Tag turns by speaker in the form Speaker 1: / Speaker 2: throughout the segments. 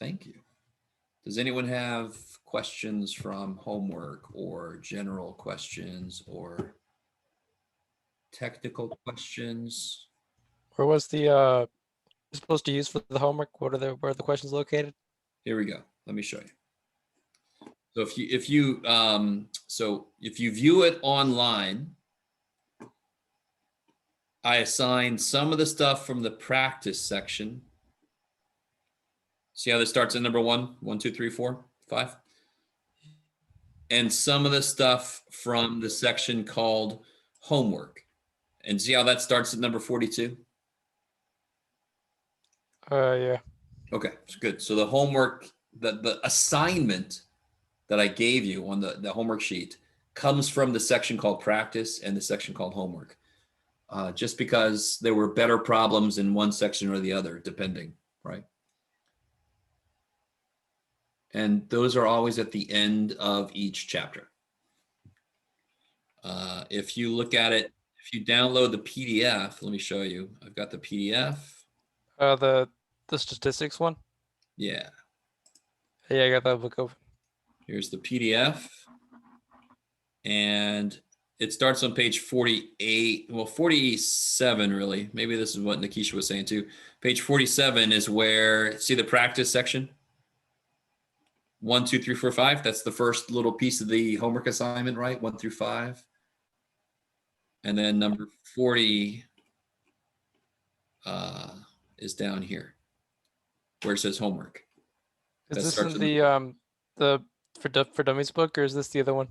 Speaker 1: Thank you. Does anyone have questions from homework or general questions or technical questions?
Speaker 2: Where was the you're supposed to use for the homework? Where are the questions located?
Speaker 1: Here we go. Let me show you. So if you view it online, I assigned some of the stuff from the practice section. See how this starts at number 1, 1, 2, 3, 4, 5? And some of the stuff from the section called homework. And see how that starts at number 42?
Speaker 2: Yeah.
Speaker 1: Okay, good. So the homework, the assignment that I gave you on the homework sheet comes from the section called practice and the section called homework. Just because there were better problems in one section or the other, depending, right? And those are always at the end of each chapter. If you look at it, if you download the PDF, let me show you. I've got the PDF.
Speaker 2: The statistics one?
Speaker 1: Yeah.
Speaker 2: Yeah, I got that book open.
Speaker 1: Here's the PDF. And it starts on page 48, well, 47 really. Maybe this is what Nikisha was saying too. Page 47 is where, see the practice section? 1, 2, 3, 4, 5. That's the first little piece of the homework assignment, right? 1 through 5. And then number 40 is down here where it says homework.
Speaker 2: Is
Speaker 1: That
Speaker 2: this
Speaker 1: starts
Speaker 2: in
Speaker 1: with
Speaker 2: the for Dummies book, or is this the other one?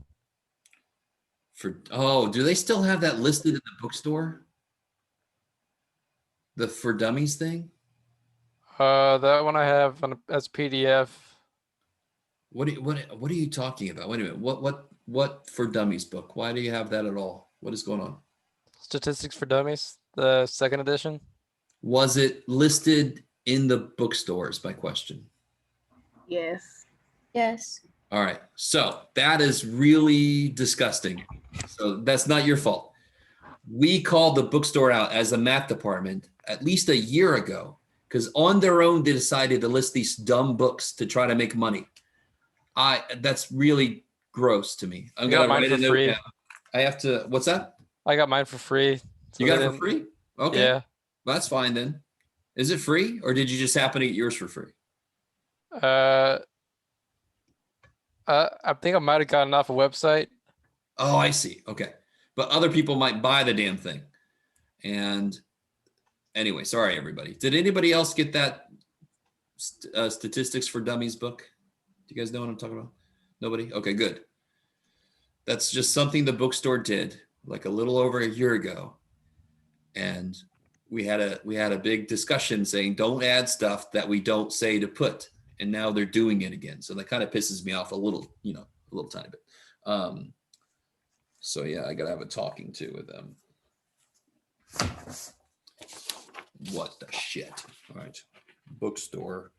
Speaker 1: do they still have that listed in the bookstore? The For Dummies thing?
Speaker 2: That one I have as PDF.
Speaker 1: What are you talking about? Wait a minute. What For Dummies book? Why do you have that at all? What is going on?
Speaker 2: Statistics for Dummies, the second edition.
Speaker 1: Was it listed in the bookstores, my question?
Speaker 3: Yes.
Speaker 4: Yes.
Speaker 1: All right. So that is really disgusting. So that's not your fault. We called the bookstore out as a math department at least a year ago because on their own they decided to list these dumb books to try to make money. That's really gross to me. I'm gonna write a note down. I have to. What's that?
Speaker 2: I got mine for free. So
Speaker 1: you got it for free? Okay.
Speaker 2: Yeah.
Speaker 1: Well, that's fine then. Is it free or did you just happen to get yours for free?
Speaker 2: I think I might have gotten off a website.
Speaker 1: Oh, I see. Okay. But other people might buy the damn thing. And anyway, sorry, everybody. Did anybody else get that Statistics for Dummies book? Do you guys know what I'm talking about? Nobody? Okay, good. That's just something the bookstore did like a little over a year ago. And we had a big discussion saying, don't add stuff that we don't say to put. And now they're doing it again. So that kind of pisses me off a little, a little tiny bit. So yeah, I got to have a talking to with them. What the shit? All right. Bookstore.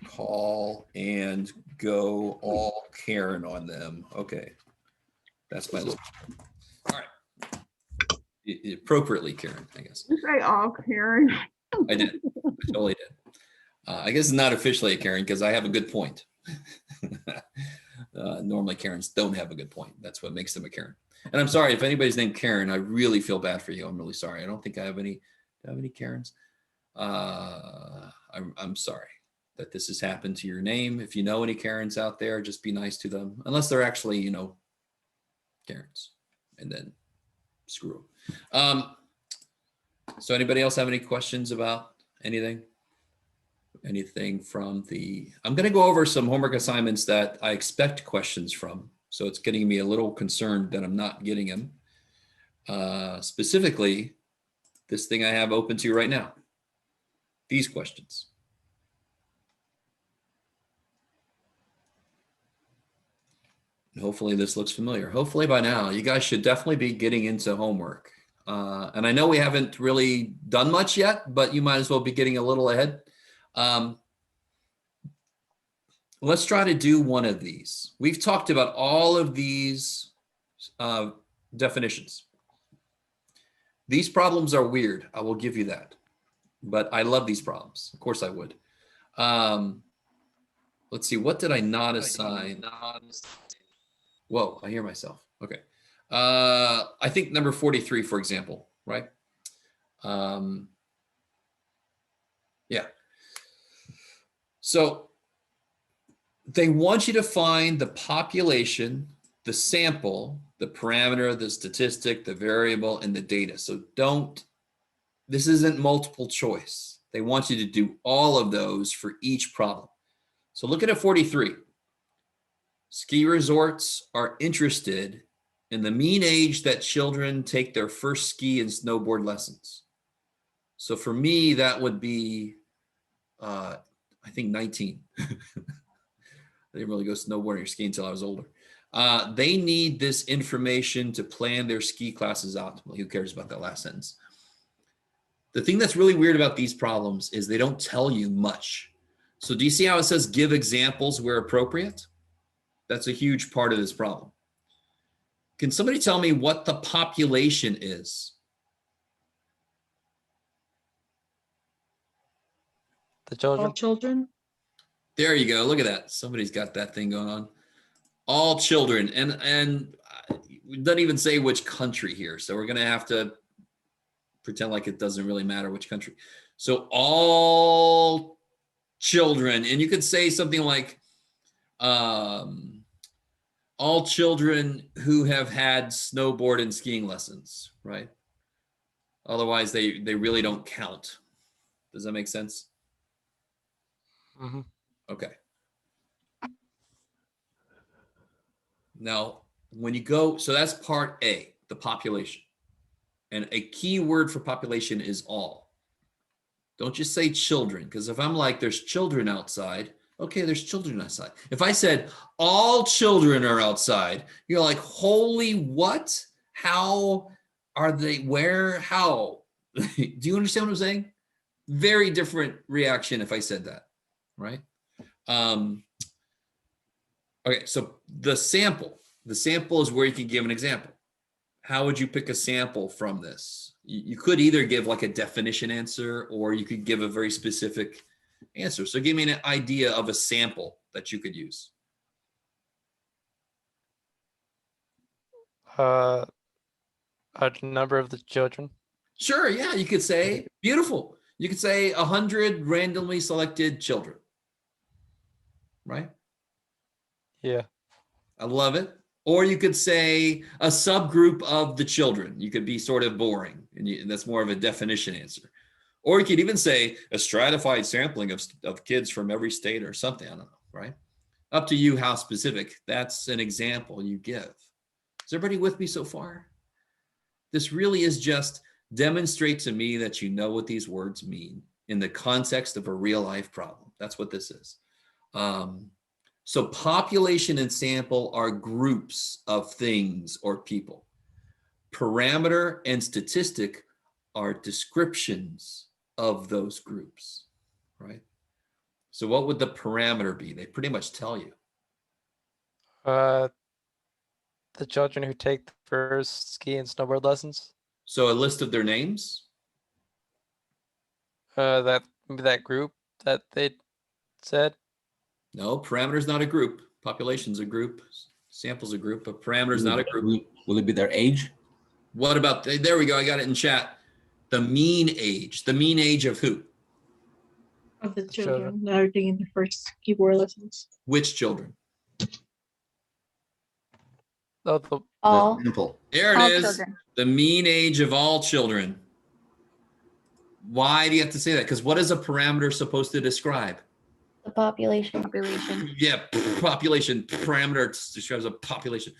Speaker 1: Call and go all Karen on them. Okay. That's my little. All right. Appropriately Karen, I guess.
Speaker 3: You say all Karen.
Speaker 1: I did. I totally did. I guess it's not officially a Karen because I have a good point. Normally Karens don't have a good point. That's what makes them a Karen. And I'm sorry if anybody's named Karen. I really feel bad for you. I'm really sorry. I don't think I have any. Do I have any Karens? I'm sorry that this has happened to your name. If you know any Karens out there, just be nice to them, unless they're actually, Karens, and then screw them. So anybody else have any questions about anything? Anything from I'm going to go over some homework assignments that I expect questions from. So it's getting me a little concerned that I'm not getting them. Specifically, this thing I have open to you right now. These questions. And hopefully this looks familiar. Hopefully by now, you guys should definitely be getting into homework. And I know we haven't really done much yet, but you might as well be getting a little ahead. Let's try to do one of these. We've talked about all of these definitions. These problems are weird. I will give you that. But I love these problems. Of course I would. Let's see, what did I not assign? Whoa, I hear myself. Okay. I think number 43, for example, right? Yeah. So they want you to find the population, the sample, the parameter, the statistic, the variable, and the data. So this isn't multiple choice. They want you to do all of those for each problem. So look at 43. Ski resorts are interested in the mean age that children take their first ski and snowboard lessons. So for me, that would be, I think 19. I didn't really go snowboarding or skiing until I was older. They need this information to plan their ski classes optimally. Who cares about that last sentence? The thing that's really weird about these problems is they don't tell you much. So do you see how it says give examples where appropriate? That's a huge part of this problem. Can somebody tell me what the population is?
Speaker 2: The children.
Speaker 4: All children?
Speaker 1: There you go. Look at that. Somebody's got that thing going on. All children. And we don't even say which country here. So we're going to have to pretend like it doesn't really matter which country. So all children. And you could say something like all children who have had snowboard and skiing lessons, right? Otherwise, they really don't count. Does that make sense?
Speaker 2: Mm-hmm.
Speaker 1: Okay. Now, when you go, so that's part A, the population. And a key word for population is all. Don't just say children, because if I'm like, there's children outside, okay, there's children outside. If I said all children are outside, you're like, holy what? How are they? Where? How? Do you understand what I'm saying? Very different reaction if I said that, right? Okay, so the sample is where you can give an example. How would you pick a sample from this? You could either give like a definition answer, or you could give a very specific answer. So give me an idea of a sample that you could use.
Speaker 2: A number of the children.
Speaker 1: Sure, yeah, you could say, beautiful. You could say 100 randomly selected children, right?
Speaker 2: Yeah.
Speaker 1: I love it. Or you could say a subgroup of the children. You could be sort of boring, and that's more of a definition answer. Or you could even say a stratified sampling of kids from every state or something. I don't know, right? Up to you how specific. That's an example you give. Is everybody with me so far? This really is just demonstrate to me that you know what these words mean in the context of a real life problem. That's what this is. So population and sample are groups of things or people. Parameter and statistic are descriptions of those groups, right? So what would the parameter be? They pretty much tell you.
Speaker 2: The children who take the first ski and snowboard lessons.
Speaker 1: So a list of their names?
Speaker 2: That group that they said.
Speaker 1: No, parameter is not a group. Population's a group. Sample's a group, but parameter is not a group.
Speaker 5: Will it be their age?
Speaker 1: What about, there we go, I got it in chat. The mean age. The mean age of who?
Speaker 4: Of the
Speaker 2: Children.
Speaker 4: children that are taking the first keyboard lessons.
Speaker 1: Which children?
Speaker 2: Oh, the
Speaker 6: All,
Speaker 5: Sample.
Speaker 1: There it
Speaker 6: all
Speaker 1: is.
Speaker 6: children.
Speaker 1: The mean age of all children. Why do you have to say that? Because what is a parameter supposed to describe?
Speaker 6: The population.
Speaker 1: Yeah, population. Parameter describes a population.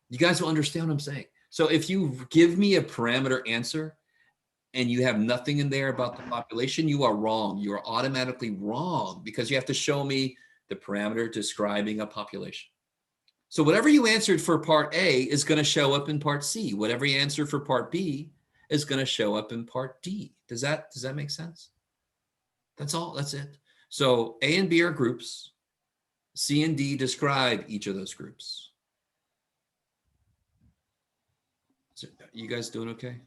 Speaker 1: You guys will understand what I'm saying. So if you give me a parameter answer and you have nothing in there about the population, you are wrong. You are automatically wrong because you have to show me the parameter describing a population. So whatever you answered for part A is going to show up in part C. Whatever you answered for part B is going to show up in part D. Does that make sense? That's all. That's it. So A and B are groups. C and D describe each of those groups. So, you guys doing okay?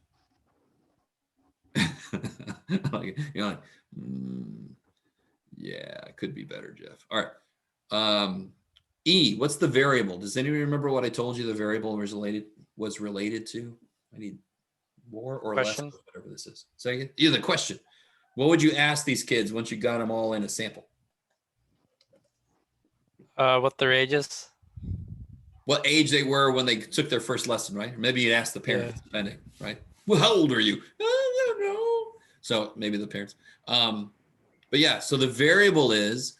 Speaker 1: You're like, Yeah, it could be better, Jeff. All right. E, what's the variable? Does anybody remember what I told you the variable was related to? I need more or
Speaker 2: Question.
Speaker 1: less of whatever this is. Second, yeah, the question. What would you ask these kids once you got them all in a sample?
Speaker 2: What their age is?
Speaker 1: What age they were when they took their first lesson, right? Or maybe you'd ask the parents, depending, right? Well, how old are you? I don't know. So maybe the parents. But yeah, so the variable is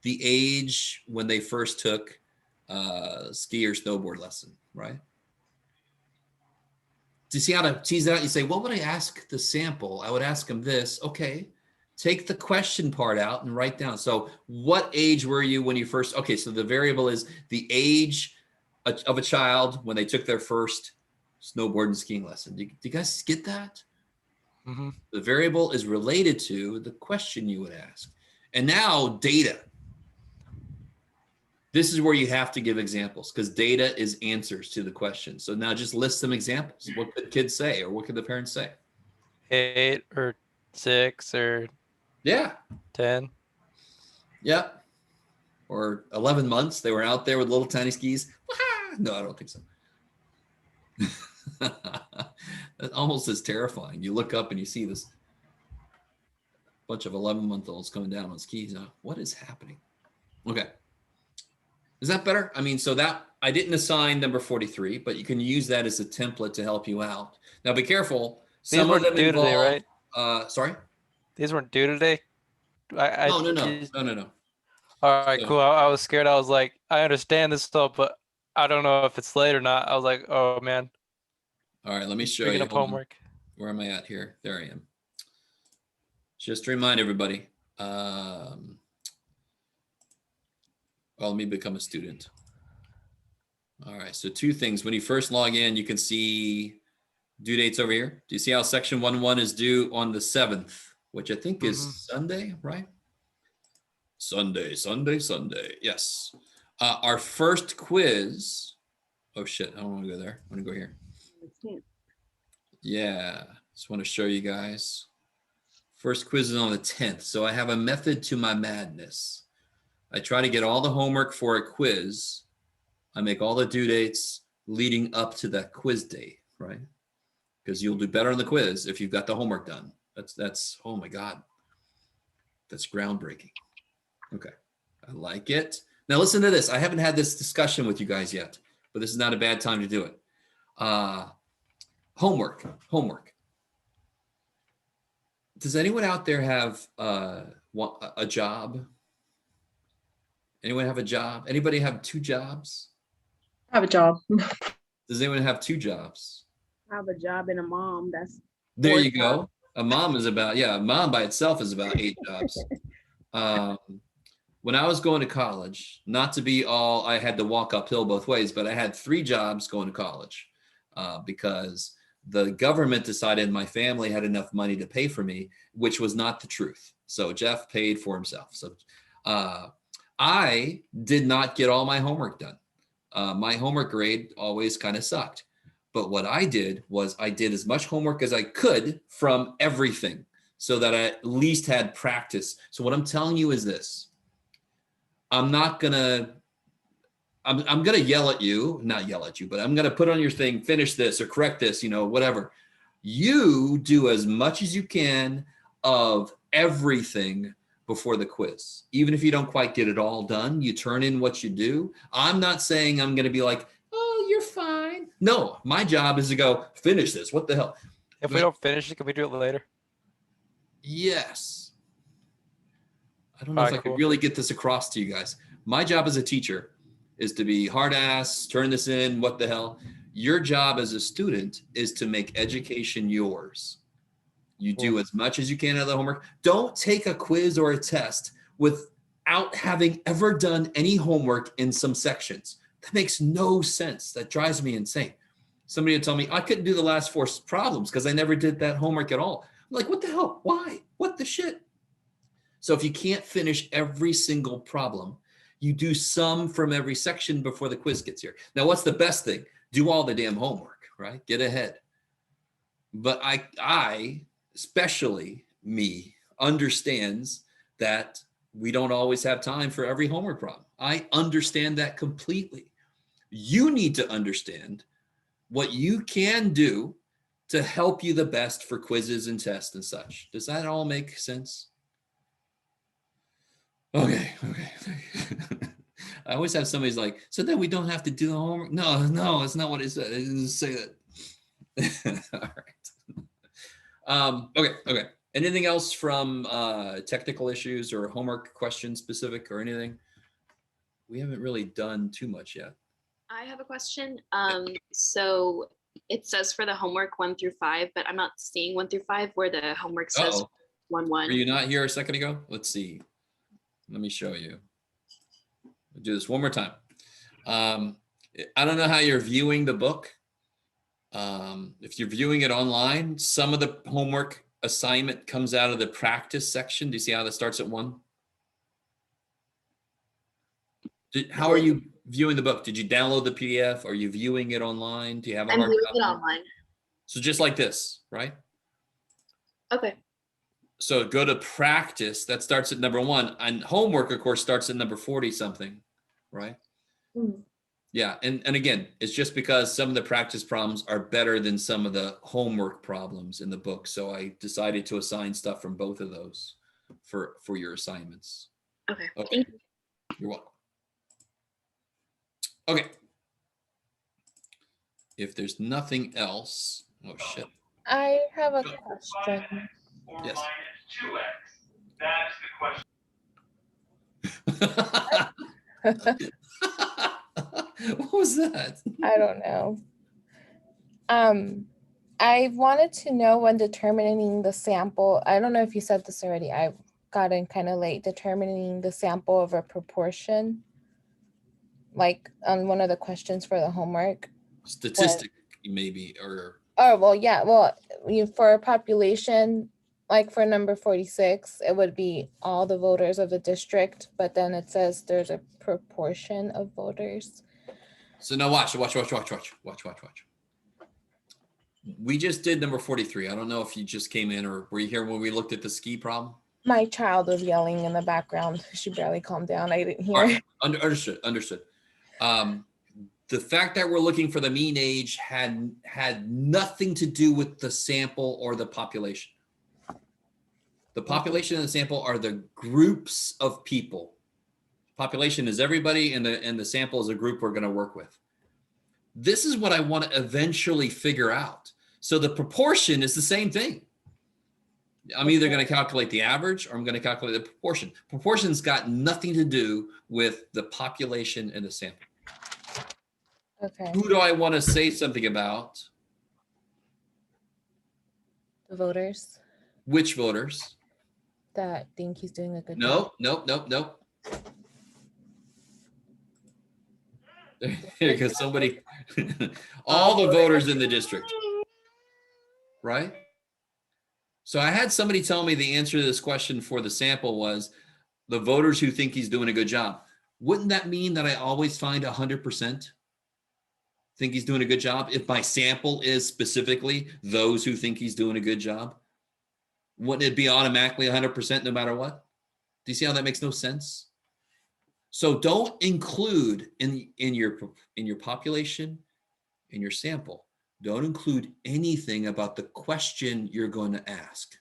Speaker 1: the age when they first took ski or snowboard lesson, right? To see how to tease it out, you say, what would I ask the sample? I would ask them this. Okay, take the question part out and write down. So what age were you when you first, okay, so the variable is the age of a child when they took their first snowboard and skiing lesson. Do you guys get that?
Speaker 2: Mm-hmm.
Speaker 1: The variable is related to the question you would ask. And now data. This is where you have to give examples because data is answers to the question. So now just list some examples. What could kids say or what could the parents say?
Speaker 2: 8 or 6 or
Speaker 1: Yeah.
Speaker 2: 10.
Speaker 1: Yep. Or 11 months. They were out there with little tiny skis. No, I don't think so. That's almost as terrifying. You look up and you see this bunch of 11-month-olds coming down on skis. What is happening? Okay. Is that better? I mean, so that I didn't assign number 43, but you can use that as a template to help you out. Now be careful.
Speaker 2: These
Speaker 1: Some of
Speaker 2: weren't
Speaker 1: them
Speaker 2: due
Speaker 1: involve,
Speaker 2: today, right?
Speaker 1: Sorry?
Speaker 2: These weren't due today.
Speaker 1: No.
Speaker 2: All right,
Speaker 1: So-
Speaker 2: cool. I was scared. I was like, I understand this stuff, but I don't know if it's late or not. I was like, oh man,
Speaker 1: All right, let me show
Speaker 2: bringing
Speaker 1: you.
Speaker 2: up
Speaker 1: Hold on.
Speaker 2: homework.
Speaker 1: Where am I at here? There I am. Just to remind everybody. Well, let me become a student. All right, so 2 things. When you first log in, you can see due dates over here. Do you see how section 1.1 is due on the 7th, which I think is Sunday, right? Sunday. Yes. Our first quiz. Oh shit, I don't want to go there. I want to go here. Yeah, just want to show you guys. First quiz is on the 10th. So I have a method to my madness. I try to get all the homework for a quiz. I make all the due dates leading up to that quiz date, right? Because you'll do better on the quiz if you've got the homework done. That's oh my God. That's groundbreaking. Okay, I like it. Now listen to this. I haven't had this discussion with you guys yet, but this is not a bad time to do it. Homework. Does anyone out there have a job? Anyone have a job? Anybody have 2 jobs?
Speaker 4: I have a job.
Speaker 1: Does anyone have 2 jobs?
Speaker 3: I have a job and a mom. That's
Speaker 1: There
Speaker 3: 4
Speaker 1: you go. A mom is about, a mom by itself is about 8 jobs. When I was going to college, not to be all, I had to walk uphill both ways, but I had 3 jobs going to college because the government decided my family had enough money to pay for me, which was not the truth. So Jeff paid for himself. So I did not get all my homework done. My homework grade always kind of sucked. But what I did was I did as much homework as I could from everything so that I at least had practice. So what I'm telling you is this. I'm gonna yell at you, not yell at you, but I'm gonna put on your thing, finish this or correct this, whatever. You do as much as you can of everything before the quiz. Even if you don't quite get it all done, you turn in what you do. I'm not saying I'm gonna be like, oh, you're fine. No, my job is to go finish this. What the hell?
Speaker 2: If we don't finish it, can we do it later?
Speaker 1: Yes. I don't know if I
Speaker 2: Alright,
Speaker 1: could
Speaker 2: cool.
Speaker 1: really get this across to you guys. My job as a teacher is to be hard ass, turn this in, what the hell. Your job as a student is to make education yours. You do as much as you can out of the homework. Don't take a quiz or a test without having ever done any homework in some sections. That makes no sense. That drives me insane. Somebody would tell me I couldn't do the last 4 problems because I never did that homework at all. I'm like, what the hell? Why? What the shit? So if you can't finish every single problem, you do some from every section before the quiz gets here. Now, what's the best thing? Do all the damn homework, right? Get ahead. But I especially me, understands that we don't always have time for every homework problem. I understand that completely. You need to understand what you can do to help you the best for quizzes and tests and such. Does that all make sense? Okay. I always have somebody's like, so then we don't have to do the homework. No, that's not what it said. It didn't say that. All right. Okay. Anything else from technical issues or homework questions specific or anything? We haven't really done too much yet.
Speaker 5: I have a question. So it says for the homework 1 through 5, but I'm not seeing 1 through 5 where the homework says
Speaker 1: Uh-oh.
Speaker 5: 1, 1.
Speaker 1: Were you not here a second ago? Let's see. Let me show you. I'll do this one more time. I don't know how you're viewing the book. If you're viewing it online, some of the homework assignment comes out of the practice section. Do you see how that starts at 1? How are you viewing the book? Did you download the PDF? Are you viewing it online? Do you have a
Speaker 5: I'm
Speaker 1: hard
Speaker 5: viewing
Speaker 1: copy?
Speaker 5: it online.
Speaker 1: So just like this, right?
Speaker 5: Okay.
Speaker 1: So go to practice. That starts at number 1. And homework, of course, starts at number 40 something, right?
Speaker 5: Mhm.
Speaker 1: Yeah. And again, it's just because some of the practice problems are better than some of the homework problems in the book. So I decided to assign stuff from both of those for your assignments.
Speaker 5: Okay.
Speaker 1: Okay.
Speaker 5: Thank you.
Speaker 1: You're welcome. Okay. If there's nothing else, oh shit.
Speaker 6: I have a question.
Speaker 1: Yes.
Speaker 6: I
Speaker 1: What was that?
Speaker 6: don't know. I wanted to know when determining the sample. I don't know if you said this already. I got in kind of late. Determining the sample of a proportion, like on one of the questions for the homework.
Speaker 1: Statistic, maybe, or
Speaker 6: Oh, well, yeah. Well, for a population, like for number 46, it would be all the voters of the district, but then it says there's a proportion of voters.
Speaker 1: so now watch. We just did number 43. I don't know if you just came in or were you here when we looked at the ski problem?
Speaker 6: My child was yelling in the background. She barely calmed down. I didn't hear.
Speaker 1: All right. Understood. The fact that we're looking for the mean age had nothing to do with the sample or the population. The population and the sample are the groups of people. Population is everybody, and the sample is a group we're going to work with. This is what I want to eventually figure out. So the proportion is the same thing. I'm either going to calculate the average or I'm going to calculate the proportion. Proportion's got nothing to do with the population and the sample.
Speaker 6: Okay.
Speaker 1: Who do I want to say something about?
Speaker 6: The voters
Speaker 1: Which voters?
Speaker 6: that think he's doing a good job.
Speaker 1: Nope. Here goes somebody. All the voters in the district. Right? So I had somebody tell me the answer to this question for the sample was the voters who think he's doing a good job. Wouldn't that mean that I always find 100% think he's doing a good job if my sample is specifically those who think he's doing a good job? Wouldn't it be automatically 100% no matter what? Do you see how that makes no sense? So don't include in your population, in your sample, don't include anything about the question you're going to ask.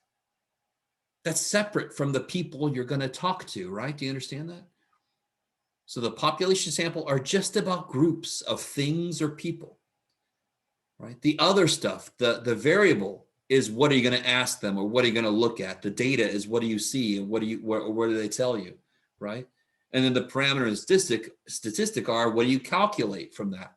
Speaker 1: That's separate from the people you're going to talk to, right? Do you understand that? So the population sample are just about groups of things or people, right? The other stuff, the variable is what are you going to ask them or what are you going to look at? The data is what do you see and what do they tell you, right? And then the parameter and statistic are what do you calculate from that?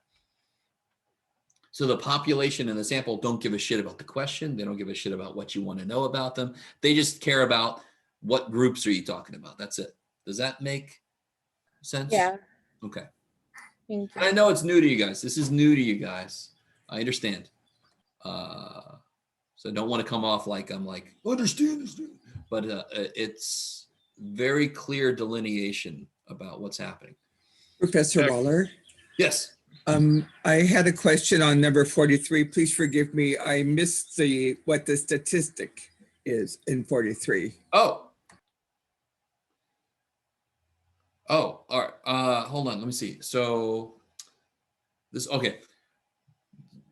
Speaker 1: So the population and the sample don't give a shit about the question. They don't give a shit about what you want to know about them. They just care about what groups are you talking about. That's it. Does that make sense?
Speaker 6: Yeah.
Speaker 1: Okay.
Speaker 6: Thank you.
Speaker 1: And I know it's new to you guys. This is new to you guys. I understand. So I don't want to come off like I'm like, understand this, but it's very clear delineation about what's happening.
Speaker 7: Professor Waller,
Speaker 1: Yes.
Speaker 7: I had a question on number 43. Please forgive me. I missed what the statistic is in 43.
Speaker 1: Oh. Oh, all right. Hold on. Let me see. So okay.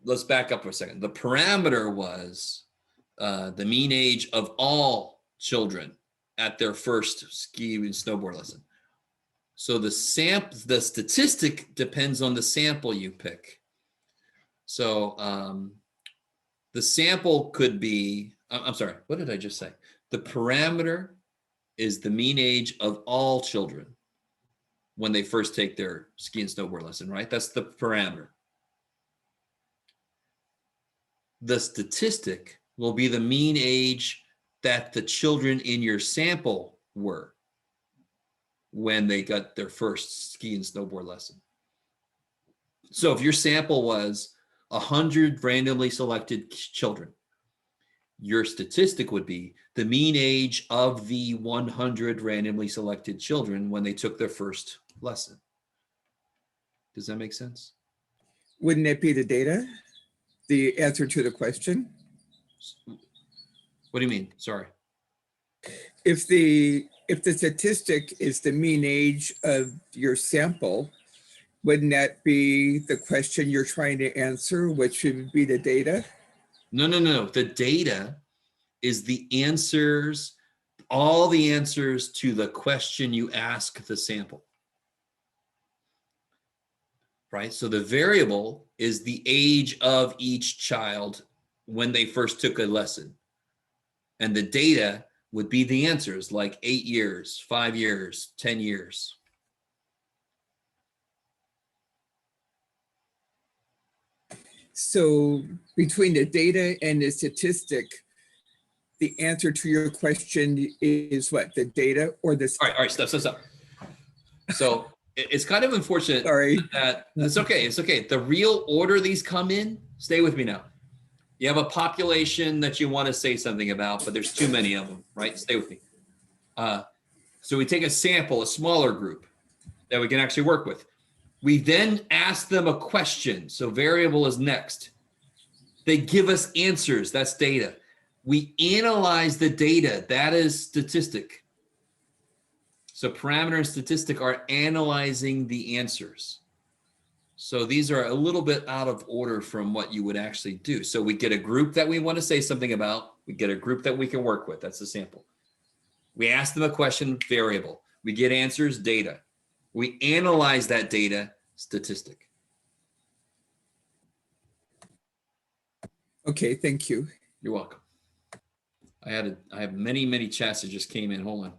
Speaker 1: Let's back up for a second. The parameter was the mean age of all children at their first ski and snowboard lesson. So the statistic depends on the sample you pick. So the sample could be, I'm sorry, what did I just say? The parameter is the mean age of all children when they first take their ski and snowboard lesson, right? That's the parameter. The statistic will be the mean age that the children in your sample were when they got their first ski and snowboard lesson. So if your sample was 100 randomly selected children, your statistic would be the mean age of the 100 randomly selected children when they took their first lesson. Does that make sense?
Speaker 7: Wouldn't that be the data? The answer to the question?
Speaker 1: What do you mean? Sorry.
Speaker 7: If the statistic is the mean age of your sample, wouldn't that be the question you're trying to answer, which would be the data?
Speaker 1: No. The data is the answers, all the answers to the question you ask the sample. Right? So the variable is the age of each child when they first took a lesson. And the data would be the answers, like 8 years, 5 years, 10 years.
Speaker 7: So between the data and the statistic, the answer to your question is what? The data or the...
Speaker 1: All right, stop. So it's kind of unfortunate
Speaker 7: Sorry.
Speaker 1: that it's okay. The real order these come in, stay with me now. You have a population that you want to say something about, but there's too many of them, right? Stay with me. So we take a sample, a smaller group that we can actually work with. We then ask them a question. So variable is next. They give us answers. That's data. We analyze the data. That is statistic. So parameter and statistic are analyzing the answers. So these are a little bit out of order from what you would actually do. So we get a group that we want to say something about. We get a group that we can work with. That's the sample. We ask them a question, variable. We get answers, data. We analyze that data, statistic.
Speaker 7: Okay, thank you.
Speaker 1: You're welcome. I have many chats that just came in. Hold on.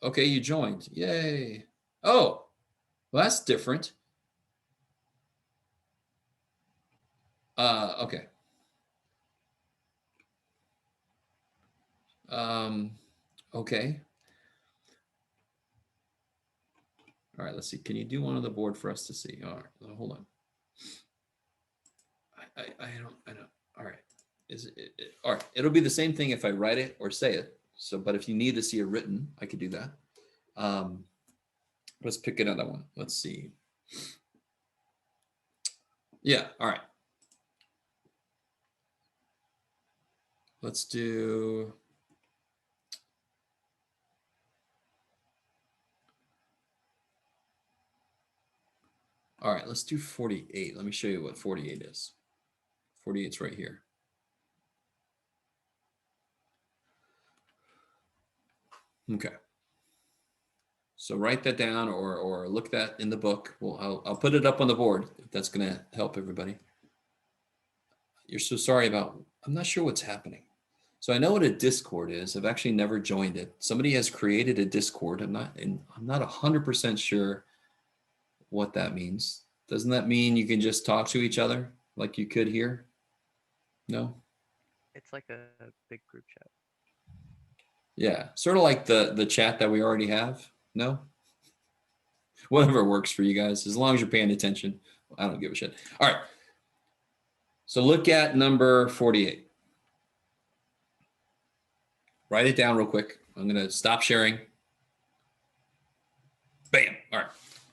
Speaker 1: Okay, you joined. Yay. Oh, well, that's different. Okay. Okay. All right, let's see. Can you do one on the board for us to see? All right, hold on. I don't. All right. All right. It'll be the same thing if I write it or say it. So, but if you need to see it written, I could do that. Let's pick another one. Let's see. Yeah. All right. Let's do. All right, let's do 48. Let me show you what 48 is. 48's right here. Okay. So write that down or look that in the book. Well, I'll put it up on the board if that's going to help everybody. You're so sorry about, I'm not sure what's happening. So I know what a Discord is. I've actually never joined it. Somebody has created a Discord. I'm not 100% sure what that means. Doesn't that mean you can just talk to each other like you could here? No?
Speaker 8: It's like a big group chat.
Speaker 1: Yeah, sort of like the chat that we already have. No? Whatever works for you guys, as long as you're paying attention. I don't give a shit. All right. So look at number 48. Write it down real quick. I'm going to stop sharing. Bam. All right.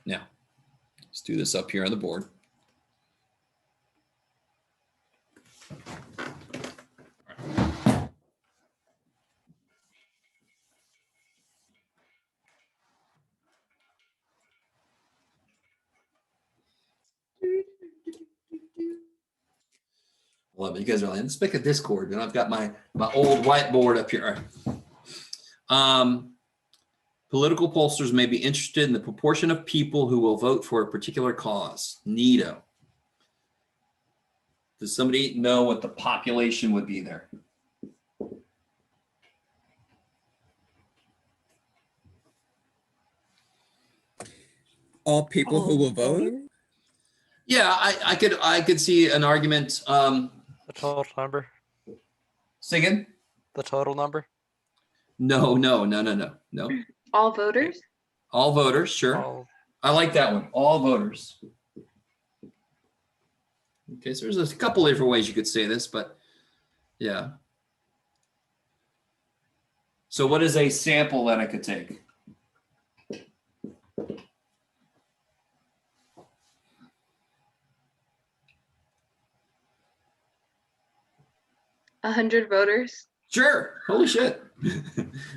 Speaker 1: Now, let's do this up here on the board. love it. You guys are like, let's make a Discord. And I've got my old whiteboard up here. Political pollsters may be interested in the proportion of people who will vote for a particular cause. Neato. Does somebody know what the population would be there?
Speaker 7: All people who will vote?
Speaker 1: Yeah, I could see an argument.
Speaker 2: The total number.
Speaker 1: Say again?
Speaker 2: The total number.
Speaker 1: No.
Speaker 4: All voters?
Speaker 1: All voters, sure.
Speaker 2: All-
Speaker 1: I like that one. All voters. Okay, so there's a couple different ways you could say this, but yeah. So what is a sample that I could take?
Speaker 4: A 100 voters?
Speaker 1: Sure. Holy shit.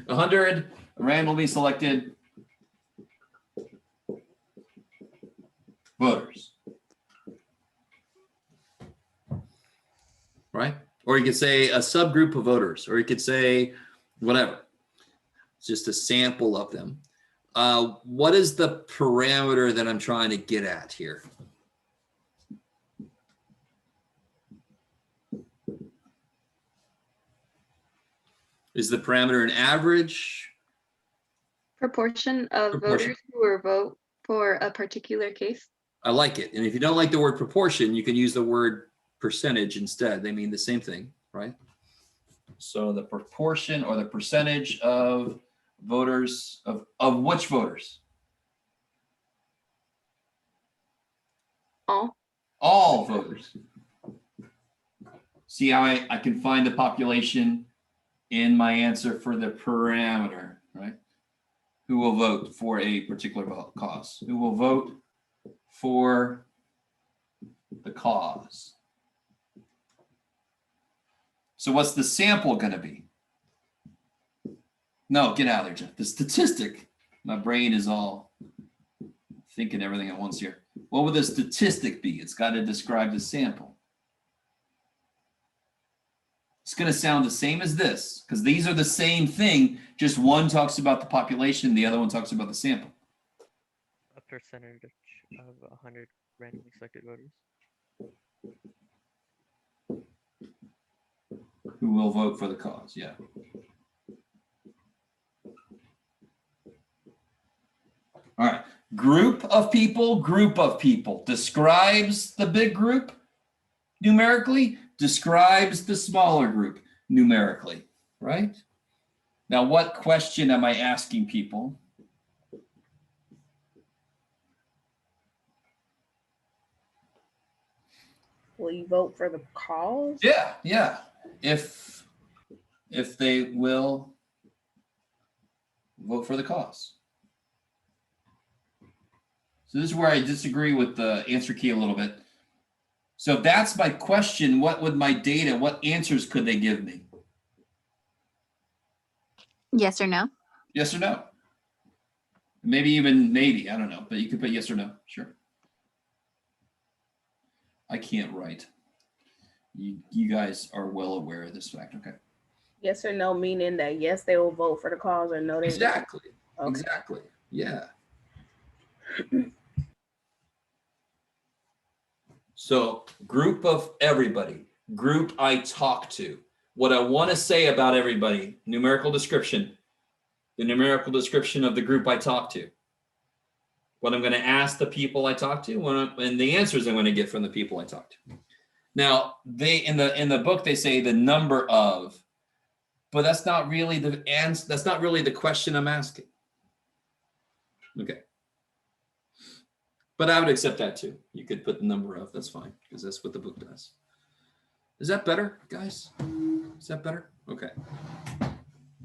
Speaker 1: 100 randomly selected voters. Right? Or you could say a subgroup of voters, or you could say whatever. It's just a sample of them. What is the parameter that I'm trying to get at here? Is the parameter an average?
Speaker 4: Proportion of
Speaker 1: Proportion.
Speaker 4: voters who will vote for a particular case?
Speaker 1: I like it. And if you don't like the word proportion, you can use the word percentage instead. They mean the same thing, right? So the proportion or the percentage of voters, of which voters? All voters. See how I can find the population in my answer for the parameter, right? Who will vote for a particular cause? Who will vote for the cause? So what's the sample going to be? No, get out of there, Jeff. The statistic. My brain is all thinking everything at once here. What would the statistic be? It's got to describe the sample. It's going to sound the same as this because these are the same thing. Just one talks about the population, the other one talks about the sample.
Speaker 8: A percentage of 100 randomly selected voters.
Speaker 1: Who will vote for the cause? Yeah. All right. Group of people describes the big group numerically, describes the smaller group numerically, right? Now, what question am I asking people?
Speaker 3: Will you vote for the cause?
Speaker 1: Yeah. If they will vote for the cause. So this is where I disagree with the answer key a little bit. So if that's my question, what would my data, what answers could they give me?
Speaker 9: Yes or no?
Speaker 1: Yes or no? Maybe even maybe, I don't know, but you could put yes or no, sure. I can't write. You guys are well aware of this fact, okay?
Speaker 3: Yes or no, meaning that yes, they will vote for the cause, or no, they won't.
Speaker 1: Exactly,
Speaker 3: Okay.
Speaker 1: exactly, yeah. So group of everybody, group I talk to. What I want to say about everybody, numerical description, the numerical description of the group I talk to. What I'm going to ask the people I talk to, and the answers I'm going to get from the people I talk to. Now, they in the book they say the number of, but that's not really the answer. That's not really the question I'm asking. Okay. But I would accept that too. You could put the number of, that's fine, because that's what the book does. Is that better, guys? Is that better? Okay.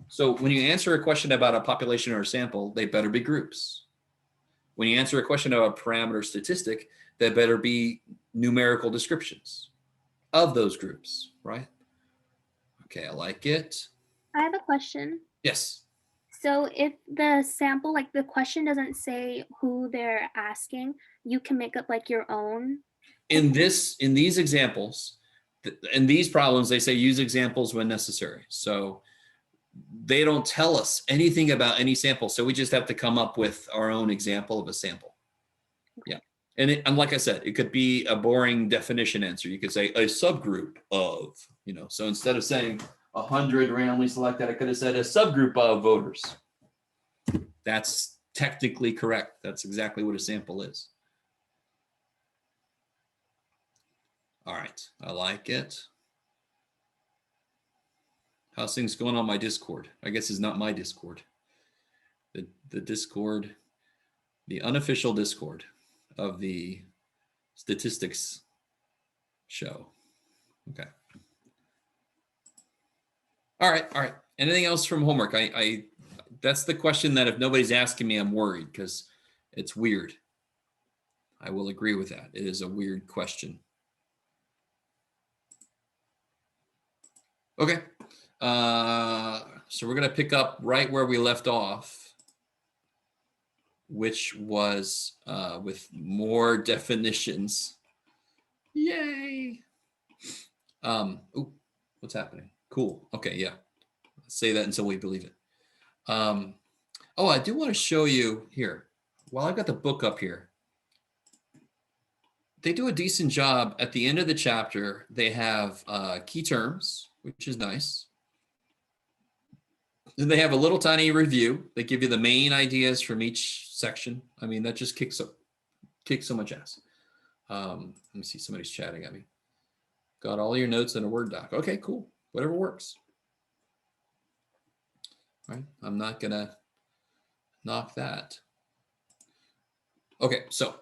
Speaker 1: So when you answer a question about a population or a sample, they better be groups. When you answer a question about a parameter statistic, they better be numerical descriptions of those groups, right? Okay, I like it.
Speaker 10: I have a question.
Speaker 1: Yes.
Speaker 10: So if the sample, like the question doesn't say who they're asking, you can make up like your own.
Speaker 1: In these examples, in these problems, they say use examples when necessary. So they don't tell us anything about any sample. So we just have to come up with our own example of a sample. Yeah. And like I said, it could be a boring definition answer. You could say a subgroup of, so instead of saying 100 randomly selected, I could have said a subgroup of voters. That's technically correct. That's exactly what a sample is. All right, I like it. How's things going on my Discord? I guess it's not my Discord. The Discord, the unofficial Discord of the statistics show. Okay. All right. Anything else from homework? I that's the question that if nobody's asking me, I'm worried because it's weird. I will agree with that. It is a weird question. Okay. So we're going to pick up right where we left off, which was with more definitions. Yay. Ooh, what's happening? Cool. Okay, yeah. Let's say that until we believe it. Oh, I do want to show you here. While I've got the book up here, they do a decent job at the end of the chapter. They have key terms, which is nice. Then they have a little tiny review. They give you the main ideas from each section. I mean, that just kicks so much ass. Let me see, somebody's chatting at me. Got all your notes in a Word doc. Okay, cool. Whatever works. All right, I'm not gonna knock that. Okay, so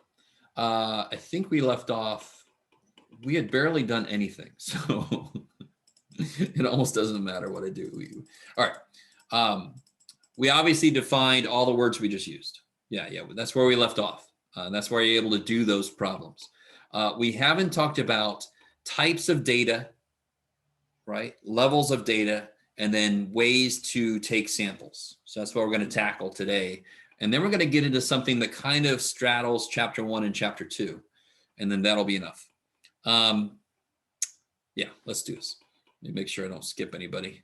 Speaker 1: I think we left off, we had barely done anything, so it almost doesn't matter what I do. All right, we obviously defined all the words we just used. Yeah, that's where we left off. That's where you're able to do those problems. We haven't talked about types of data, right? Levels of data, and then ways to take samples. So that's what we're going to tackle today. And then we're going to get into something that kind of straddles chapter 1 and chapter 2. And then that'll be enough. Yeah, let's do this. Let me make sure I don't skip anybody.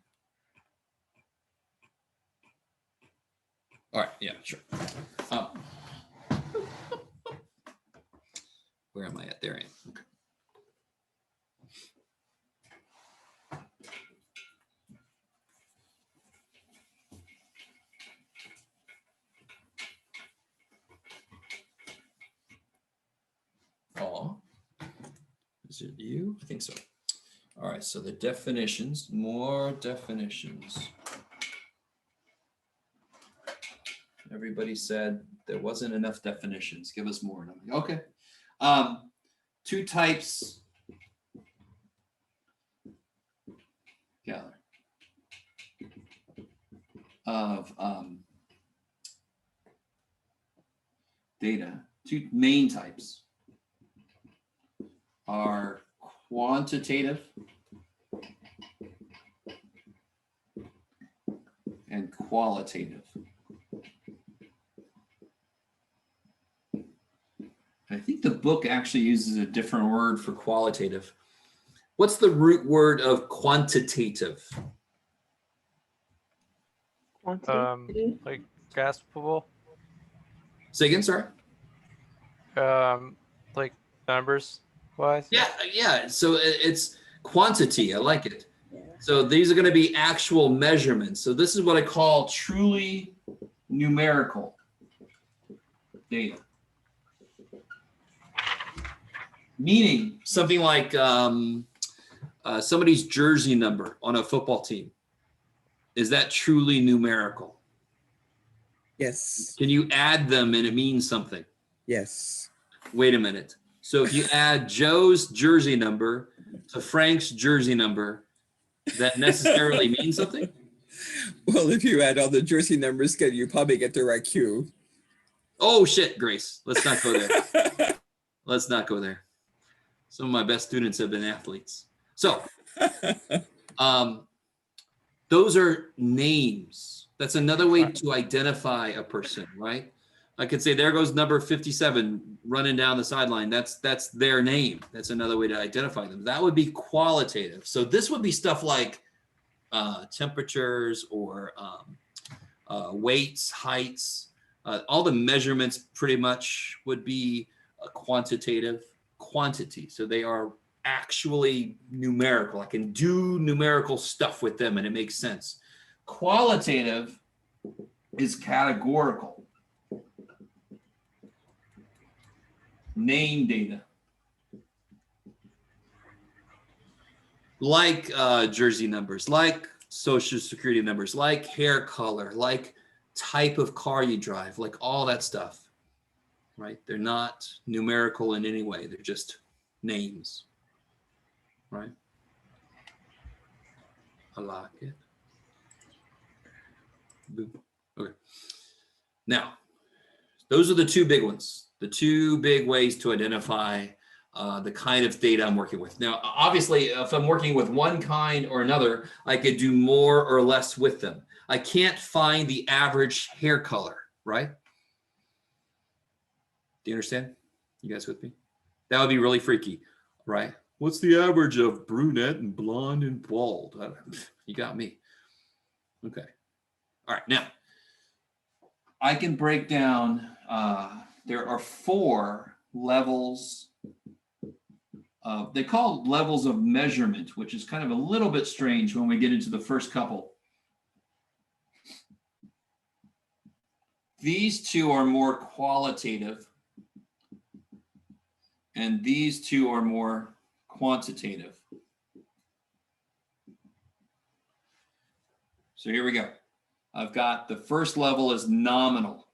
Speaker 1: All right, yeah, sure. Where am I at? There I am. Okay. Oh, is it you? I think so. All right, so the definitions, more definitions. Everybody said there wasn't enough definitions. Give us more. Okay. 2 types. Gather. Of data. 2 main types are quantitative and qualitative. I think the book actually uses a different word for qualitative. What's the root word of quantitative?
Speaker 2: Like graspable.
Speaker 1: Say again, sorry.
Speaker 2: Like numbers wise.
Speaker 1: Yeah. So it's quantity. I like it. So these are going to be actual measurements. So this is what I call truly numerical data. Meaning something like somebody's jersey number on a football team. Is that truly numerical?
Speaker 7: Yes.
Speaker 1: Can you add them and it means something?
Speaker 7: Yes.
Speaker 1: Wait a minute. So if you add Joe's jersey number to Frank's jersey number, that necessarily means something?
Speaker 7: Well, if you add all the jersey numbers, you probably get the right cue.
Speaker 1: Oh shit, Grace. Let's not go there. Let's not go there. Some of my best students have been athletes. So those are names. That's another way to identify a person, right? I could say, there goes number 57 running down the sideline. That's their name. That's another way to identify them. That would be qualitative. So this would be stuff like temperatures or weights, heights, all the measurements pretty much would be a quantitative quantity. So they are actually numerical. I can do numerical stuff with them and it makes sense. Qualitative is categorical. Name data. Like jersey numbers, like social security numbers, like hair color, like type of car you drive, like all that stuff, right? They're not numerical in any way. They're just names, right? I like it. Boom. Okay. Now, those are the two big ones, the two big ways to identify the kind of data I'm working with. Now, obviously, if I'm working with one kind or another, I could do more or less with them. I can't find the average hair color, right? Do you understand? You guys with me? That would be really freaky, right? What's the average of brunette and blonde and bald? You got me. Okay. All right. Now, I can break down, there are 4 levels. They call levels of measurement, which is kind of a little bit strange when we get into the first couple. These two are more qualitative, and these two are more quantitative. So here we go. I've got the first level is nominal.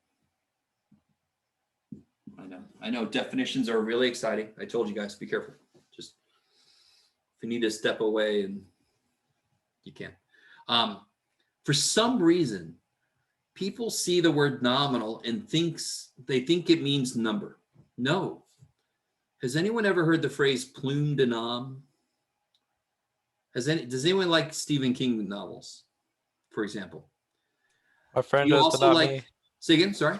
Speaker 1: I know definitions are really exciting. I told you guys, be careful. Just if you need to step away, and you can. For some reason, people see the word nominal and they think it means number. No. Has anyone ever heard the phrase plume de nom? Does anyone like Stephen King novels, for example?
Speaker 2: My friend
Speaker 1: You
Speaker 2: does,
Speaker 1: also
Speaker 2: but not
Speaker 1: like,
Speaker 2: me.
Speaker 1: say again, sorry?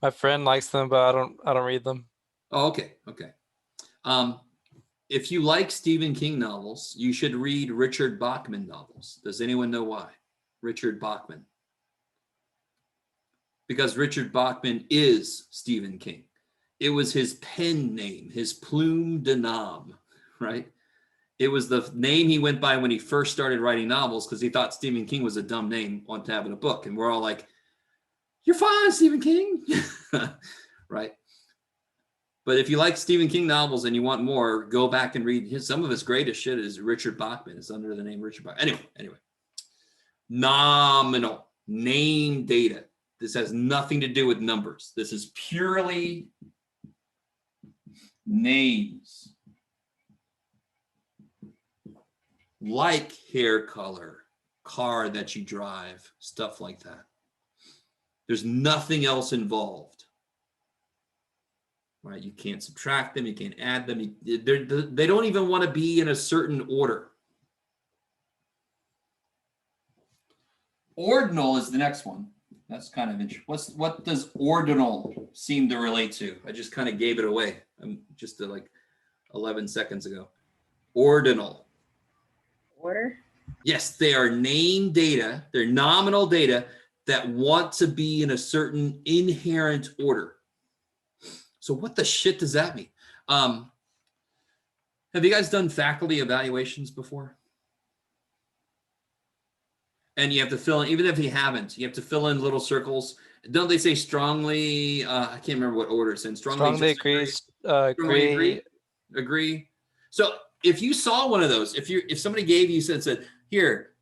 Speaker 2: My friend likes them, but I don't read them.
Speaker 1: Oh, okay, okay. If you like Stephen King novels, you should read Richard Bachman novels. Does anyone know why? Richard Bachman. Because Richard Bachman is Stephen King. It was his pen name, his plume de nom, right? It was the name he went by when he first started writing novels because he thought Stephen King was a dumb name on to have in a book. And we're all like, you're fine, Stephen King, right? But if you like Stephen King novels and you want more, go back and read some of his greatest shit is Richard Bachman. It's under the name Richard Bachman. Anyway. Nominal, name data. This has nothing to do with numbers. This is purely names. Like hair color, car that you drive, stuff like that. There's nothing else involved. Right? You can't subtract them. You can't add them. They don't even want to be in a certain order. Ordinal is the next one. That's kind of interesting. What does ordinal seem to relate to? I just kind of gave it away just like 11 seconds ago. Ordinal.
Speaker 3: Order?
Speaker 1: Yes, they are name data. They're nominal data that want to be in a certain inherent order. So what the shit does that mean? Have you guys done faculty evaluations before? And you have to fill in, even if you haven't, you have to fill in little circles. Don't they say strongly? I can't remember what order it's in.
Speaker 2: Strongly agree.
Speaker 1: Agree. So if you saw one of those, if somebody gave you said here,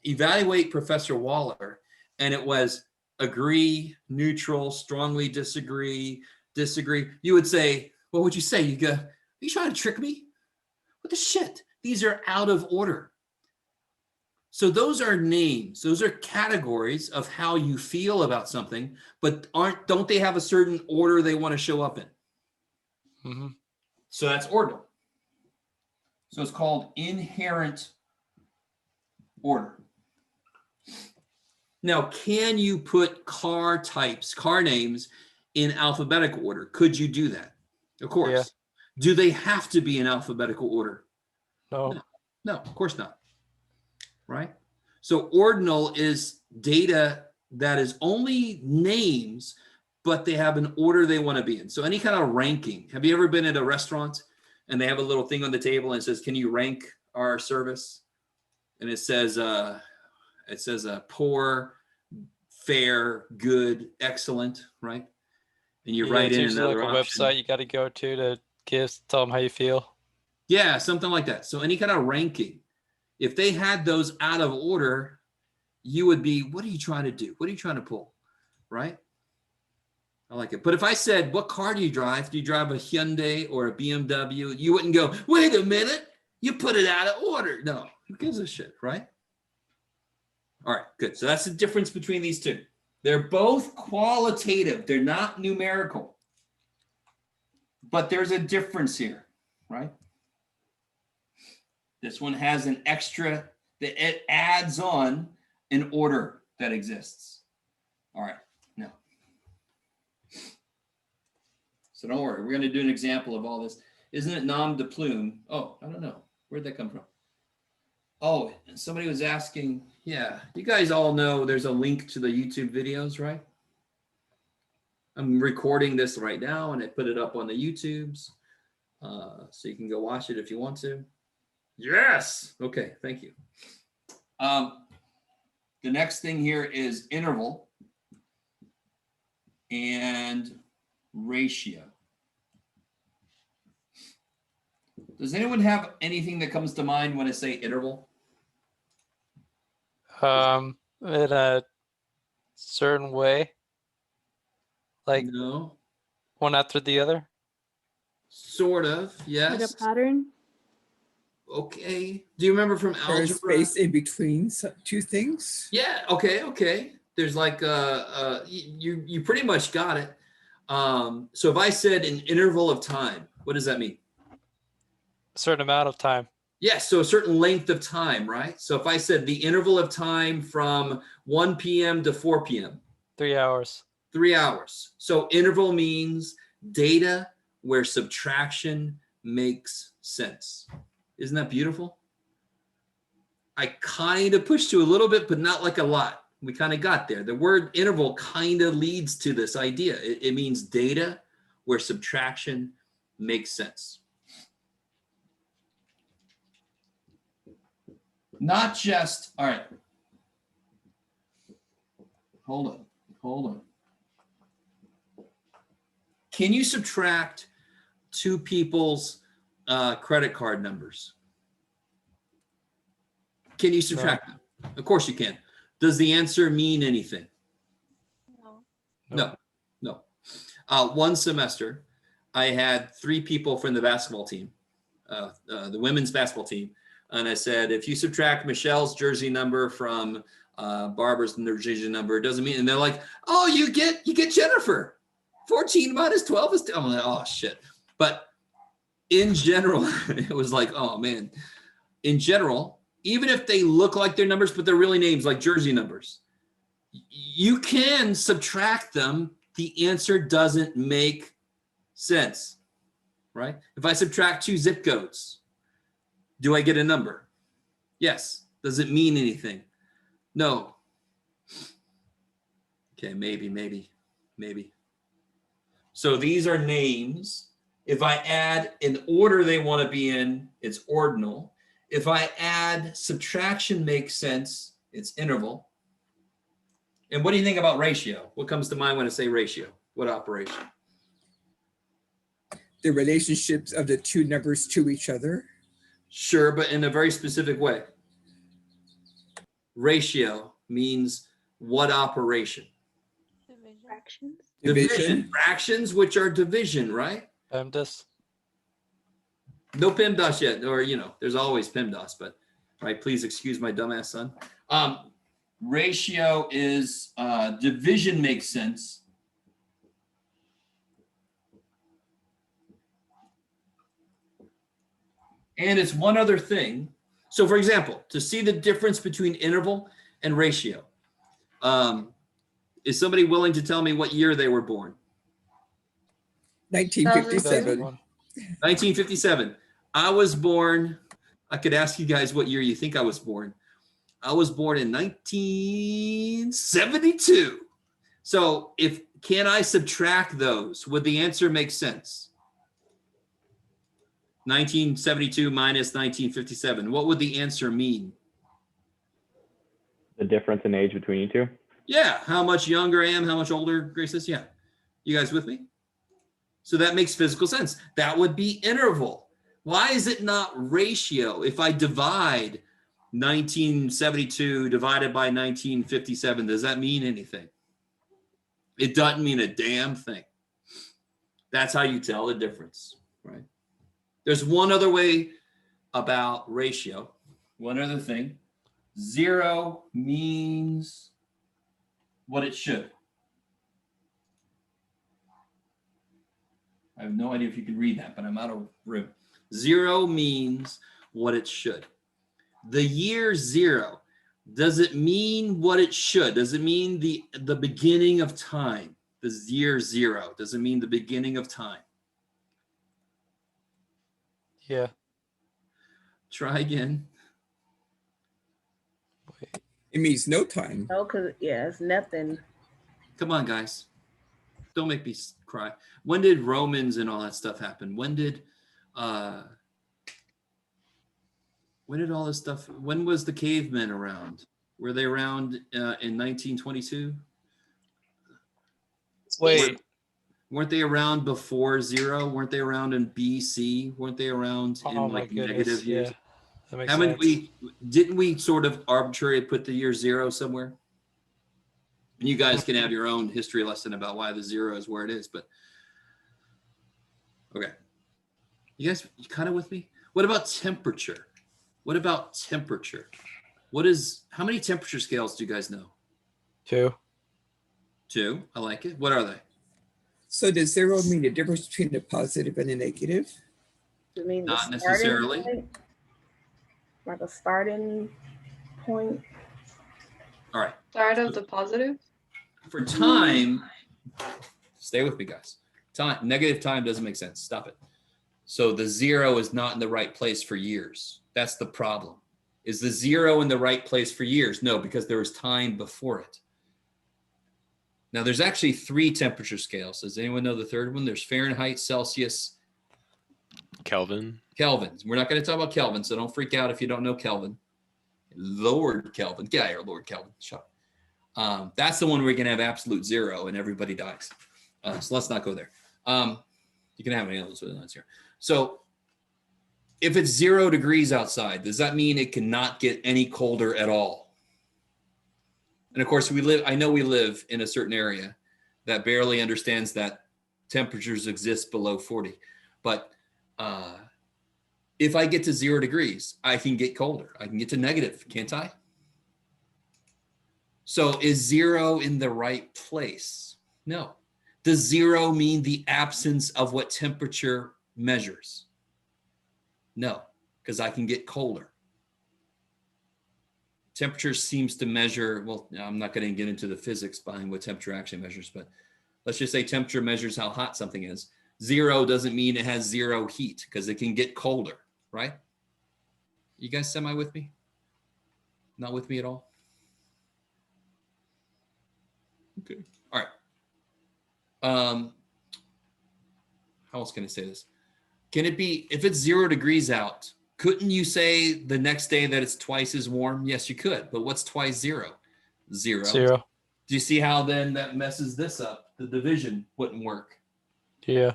Speaker 1: evaluate Professor Waller, and it was agree, neutral, strongly disagree, you would say, what would you say? You go, are you trying to trick me? What the shit? These are out of order. So those are names. Those are categories of how you feel about something, but don't they have a certain order they want to show up in?
Speaker 2: Mm-hmm.
Speaker 1: So that's ordinal. So it's called inherent order. Now, can you put car types, car names in alphabetical order? Could you do that? Of course.
Speaker 2: Yeah.
Speaker 1: Do they have to be in alphabetical order?
Speaker 2: No.
Speaker 1: No, of course not. Right? So ordinal is data that is only names, but they have an order they want to be in. So any kind of ranking. Have you ever been at a restaurant and they have a little thing on the table and it says, can you rank our service? And it says poor, fair, good, excellent, right? And you
Speaker 2: Yeah,
Speaker 1: write
Speaker 2: it's
Speaker 1: in
Speaker 2: usually
Speaker 1: another
Speaker 2: like a
Speaker 1: option.
Speaker 2: website you got to go to tell them how you feel.
Speaker 1: Yeah, something like that. So any kind of ranking. If they had those out of order, you would be, what are you trying to do? What are you trying to pull? Right? I like it. But if I said, what car do you drive? Do you drive a Hyundai or a BMW? You wouldn't go, wait a minute, you put it out of order. No, who gives a shit, right? All right, good. So that's the difference between these two. They're both qualitative. They're not numerical. But there's a difference here, right? This one has an extra, that it adds on an order that exists. All right, now. So don't worry, we're going to do an example of all this. Isn't it nom de plume? Oh, I don't know. Where'd that come from? Oh, somebody was asking, yeah, you guys all know there's a link to the YouTube videos, right? I'm recording this right now and I put it up on the YouTubes. So you can go watch it if you want to. Yes. Okay. Thank you. The next thing here is interval and ratio. Does anyone have anything that comes to mind when I say interval?
Speaker 2: In a certain way, like
Speaker 1: No.
Speaker 2: one after the other.
Speaker 1: Sort of. Yes.
Speaker 10: Like a pattern.
Speaker 1: Okay. Do you remember from
Speaker 7: Or
Speaker 1: algebra?
Speaker 7: space in between two things?
Speaker 1: Yeah. Okay. There's like you pretty much got it. So if I said an interval of time, what does that mean?
Speaker 2: A certain amount of time.
Speaker 1: Yes, so a certain length of time, right? So if I said the interval of time from 1 p.m. to 4 p.m.
Speaker 2: 3 hours.
Speaker 1: 3 hours. So interval means data where subtraction makes sense. Isn't that beautiful? I kind of pushed you a little bit, but not like a lot. We kind of got there. The word interval kind of leads to this idea. It means data where subtraction makes sense. Not just, all right. Hold on. Can you subtract two people's credit card numbers? Can you subtract them? Of course you can. Does the answer mean anything? No. One semester, I had 3 people from the basketball team, the women's basketball team. And I said, if you subtract Michelle's jersey number from Barbara's jersey number, it doesn't mean, and they're like, oh, you get Jennifer. 14 minus 12 is, I'm like, oh shit. But in general, it was like, oh man. In general, even if they look like their numbers, but they're really names like jersey numbers, you can subtract them. The answer doesn't make sense, right? If I subtract 2 zip codes, do I get a number? Yes. Does it mean anything? No. Okay, maybe. So these are names. If I add an order they want to be in, it's ordinal. If I add subtraction makes sense, it's interval. And what do you think about ratio? What comes to mind when I say ratio? What operation?
Speaker 7: The relationships of the two numbers to each other.
Speaker 1: Sure, but in a very specific way. Ratio means what operation?
Speaker 4: Fractions.
Speaker 7: Division.
Speaker 1: Fractions, which are division, right?
Speaker 2: PEMDAS.
Speaker 1: No PEMDAS yet, or there's always PEMDAS, but right, please excuse my dumbass son. Ratio is division makes sense. And it's one other thing. So for example, to see the difference between interval and ratio, Is somebody willing to tell me what year they were born?
Speaker 7: 1957.
Speaker 1: 1957. I was born, I could ask you guys what year you think I was born. I was born in 1972. So can I subtract those? Would the answer make sense? 1972 minus 1957. What would the answer mean?
Speaker 9: The difference in age between you two?
Speaker 1: Yeah, how much younger I am, how much older Grace is. Yeah. You guys with me? So that makes physical sense. That would be interval. Why is it not ratio? If I divide 1972 divided by 1957, does that mean anything? It doesn't mean a damn thing. That's how you tell the difference, right? There's one other way about ratio. One other thing. 0 means what it should. I have no idea if you can read that, but I'm out of room. 0 means what it should. The year 0, does it mean what it should? Does it mean the beginning of time? The year 0, does it mean the beginning of time?
Speaker 2: Yeah.
Speaker 1: Try again.
Speaker 2: Wait.
Speaker 7: It means no time.
Speaker 3: No, because, yeah, it's nothing.
Speaker 1: Come on, guys. Don't make me cry. When did Romans and all that stuff happen? When did all this stuff, when was the cavemen around? Were they around in 1922?
Speaker 2: Wait.
Speaker 1: Weren't they around before 0? Weren't they around in BC? Weren't they around in
Speaker 2: Oh my
Speaker 1: like
Speaker 2: goodness.
Speaker 1: negative years?
Speaker 2: Yeah. That makes
Speaker 1: Haven't
Speaker 2: sense.
Speaker 1: didn't we sort of arbitrarily put the year 0 somewhere? And you guys can have your own history lesson about why the 0 is where it is, but okay. You guys kind of with me? What about temperature? What about temperature? How many temperature scales do you guys know?
Speaker 2: 2.
Speaker 1: 2. I like it. What are they?
Speaker 7: So does 0 mean the difference between a positive and a negative?
Speaker 3: I mean, the
Speaker 1: Not
Speaker 3: starting
Speaker 1: necessarily.
Speaker 3: point, like a starting point.
Speaker 1: All right.
Speaker 11: Start of the positive.
Speaker 1: For time, stay with me, guys. Time, negative time doesn't make sense. Stop it. So the 0 is not in the right place for years. That's the problem. Is the 0 in the right place for years? No, because there was time before it. Now there's actually 3 temperature scales. Does anyone know the third one? There's Fahrenheit, Celsius,
Speaker 12: Kelvin.
Speaker 1: Kelvin. We're not going to talk about Kelvin, so don't freak out if you don't know Kelvin. Lord Kelvin. Get out of here, Lord Kelvin. Shut up. That's the one where you can have absolute 0 and everybody dies. So let's not go there. You can have any of those with us here. So if it's 0 degrees outside, does that mean it cannot get any colder at all? And of course, I know we live in a certain area that barely understands that temperatures exist below 40. But if I get to 0 degrees, I can get colder. I can get to negative, can't I? So is 0 in the right place? No. Does 0 mean the absence of what temperature measures? No, because I can get colder. Temperature seems to measure, well, I'm not going to get into the physics behind what temperature actually measures, but let's just say temperature measures how hot something is. 0 doesn't mean it has 0 heat because it can get colder, right? You guys semi with me? Not with me at all? Okay, all right. How else can I say this? Can it be, if it's 0 degrees out, couldn't you say the next day that it's twice as warm? Yes, you could, but what's twice 0? 0.
Speaker 2: 0.
Speaker 1: Do you see how then that messes this up? The division wouldn't work.
Speaker 2: Yeah.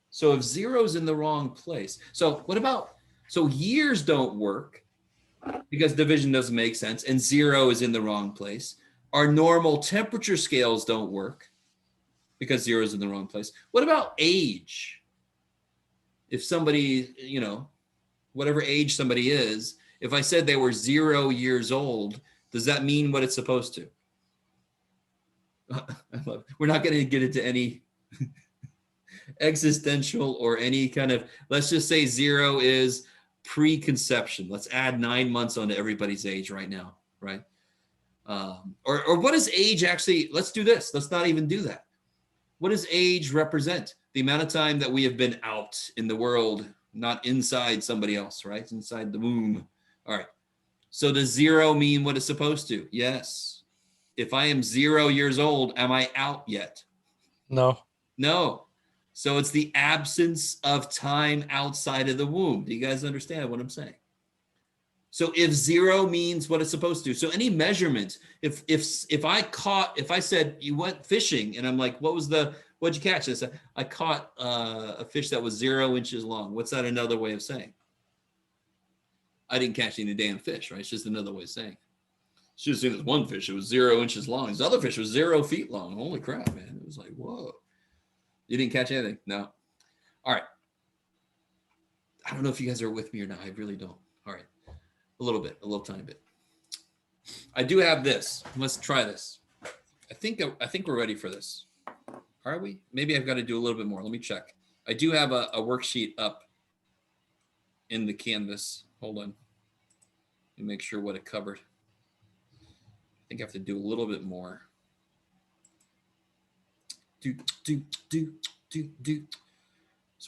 Speaker 1: So if 0's in the wrong place, so what about, so years don't work because division doesn't make sense and 0 is in the wrong place. Our normal temperature scales don't work because 0 is in the wrong place. What about age? If somebody, whatever age somebody is, if I said they were 0 years old, does that mean what it's supposed to? We're not going to get into any existential or any kind of, let's just say 0 is preconception. Let's add 9 months onto everybody's age right now, right? Or what does age actually, let's do this. Let's not even do that. What does age represent? The amount of time that we have been out in the world, not inside somebody else, right? Inside the womb. All right. So does 0 mean what it's supposed to? Yes. If I am 0 years old, am I out yet?
Speaker 2: No.
Speaker 1: No. So it's the absence of time outside of the womb. Do you guys understand what I'm saying? So if 0 means what it's supposed to, so any measurement, if I said you went fishing and I'm like, what'd you catch? I said, I caught a fish that was 0 inches long. What's that another way of saying? I didn't catch any damn fish, right? It's just another way of saying it. Should have seen this one fish. It was 0 inches long. This other fish was 0 feet long. Holy crap, man. It was like, whoa. You didn't catch anything? No. All right. I don't know if you guys are with me or not. I really don't. All right. A little tiny bit. I do have this. Let's try this. I think we're ready for this. Are we? Maybe I've got to do a little bit more. Let me check. I do have a worksheet up in the Canvas. Hold on. Let me make sure what it covered. I think I have to do a little bit more. It's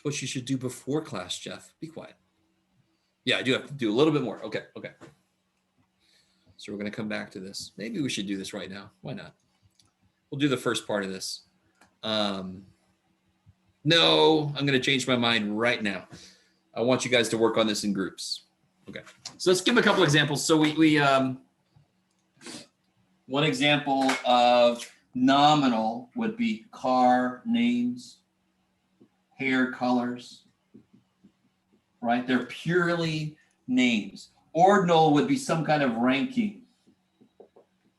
Speaker 1: what you should do before class, Jeff. Be quiet. Yeah, I do have to do a little bit more. Okay. So we're going to come back to this. Maybe we should do this right now. Why not? We'll do the first part of this. No, I'm going to change my mind right now. I want you guys to work on this in groups. Okay. So let's give a couple examples. So we one example of nominal would be car names, hair colors, right? They're purely names. Ordinal would be some kind of ranking,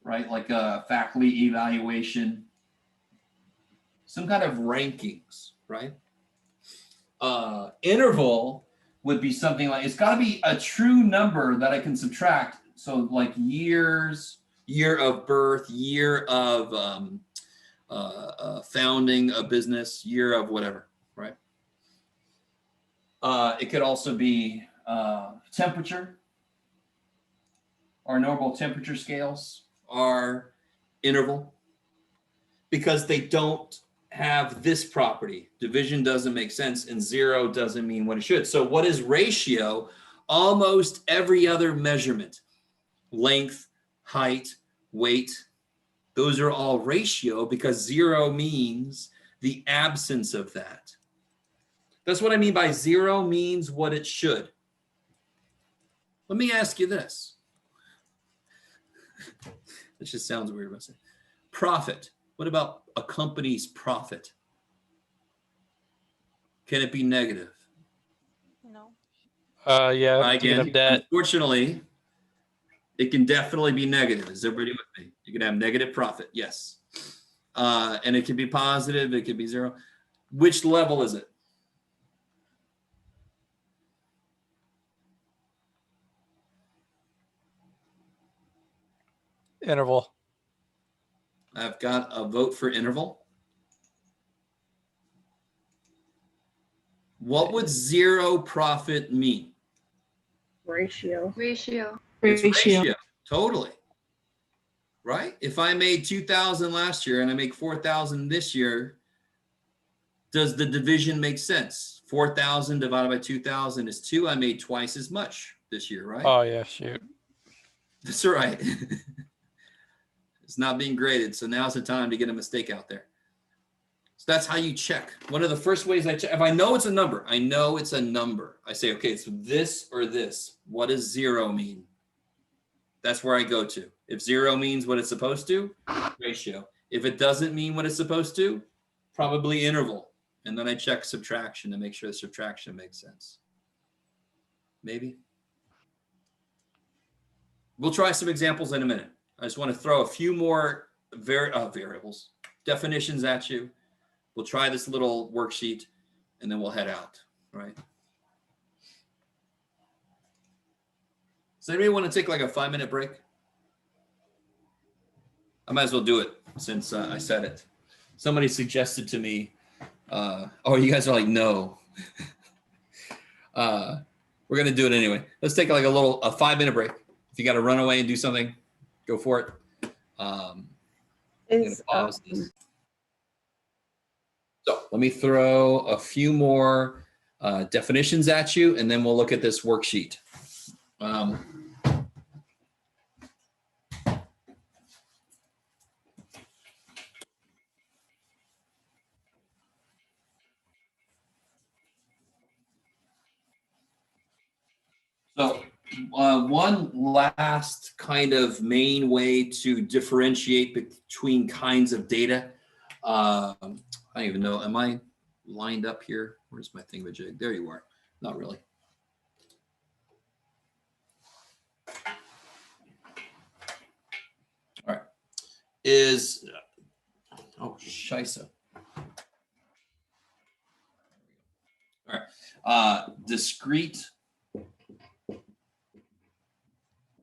Speaker 1: right? Like a faculty evaluation, some kind of rankings, right? Interval would be something like, it's got to be a true number that I can subtract. So like years, year of birth, year of founding a business, year of whatever, right? It could also be temperature. Our normal temperature scales are interval because they don't have this property. Division doesn't make sense and 0 doesn't mean what it should. So what is ratio? Almost every other measurement, length, height, weight, those are all ratio because 0 means the absence of that. That's what I mean by 0 means what it should. Let me ask you this. This just sounds weird about saying. Profit. What about a company's profit? Can it be negative?
Speaker 4: No.
Speaker 2: Yeah.
Speaker 1: Again,
Speaker 2: Debt.
Speaker 1: unfortunately, it can definitely be negative. Is everybody with me? You can have negative profit, yes. And it can be positive, it can be 0. Which level is it?
Speaker 2: Interval.
Speaker 1: I've got a vote for interval. What would 0 profit mean?
Speaker 3: Ratio.
Speaker 1: It's ratio. Totally. Right? If I made 2,000 last year and I make 4,000 this year, does the division make sense? 4,000 divided by 2,000 is 2. I made twice as much this year, right?
Speaker 2: Oh yeah, shoot.
Speaker 1: That's right. It's not being graded. So now's the time to get a mistake out there. So that's how you check. One of the first ways I check, if I know it's a number, I know it's a number. I say, okay, it's this or this. What does 0 mean? That's where I go to. If 0 means what it's supposed to, ratio. If it doesn't mean what it's supposed to, probably interval. And then I check subtraction to make sure the subtraction makes sense. Maybe. We'll try some examples in a minute. I just want to throw a few more variables, definitions at you. We'll try this little worksheet and then we'll head out, right? Does anybody want to take like a 5-minute break? I might as well do it since I said it. Somebody suggested to me, oh, you guys are like, no. We're going to do it anyway. Let's take like a 5-minute break. If you got to run away and do something, go for it. I'm gonna
Speaker 3: Is
Speaker 1: pause this. So let me throw a few more definitions at you, and then we'll look at this worksheet. So one last kind of main way to differentiate between kinds of data. I don't even know, am I lined up here? Where's my thingamajig? There you are. Not really. All right. Oh, scheisse. All right. Discrete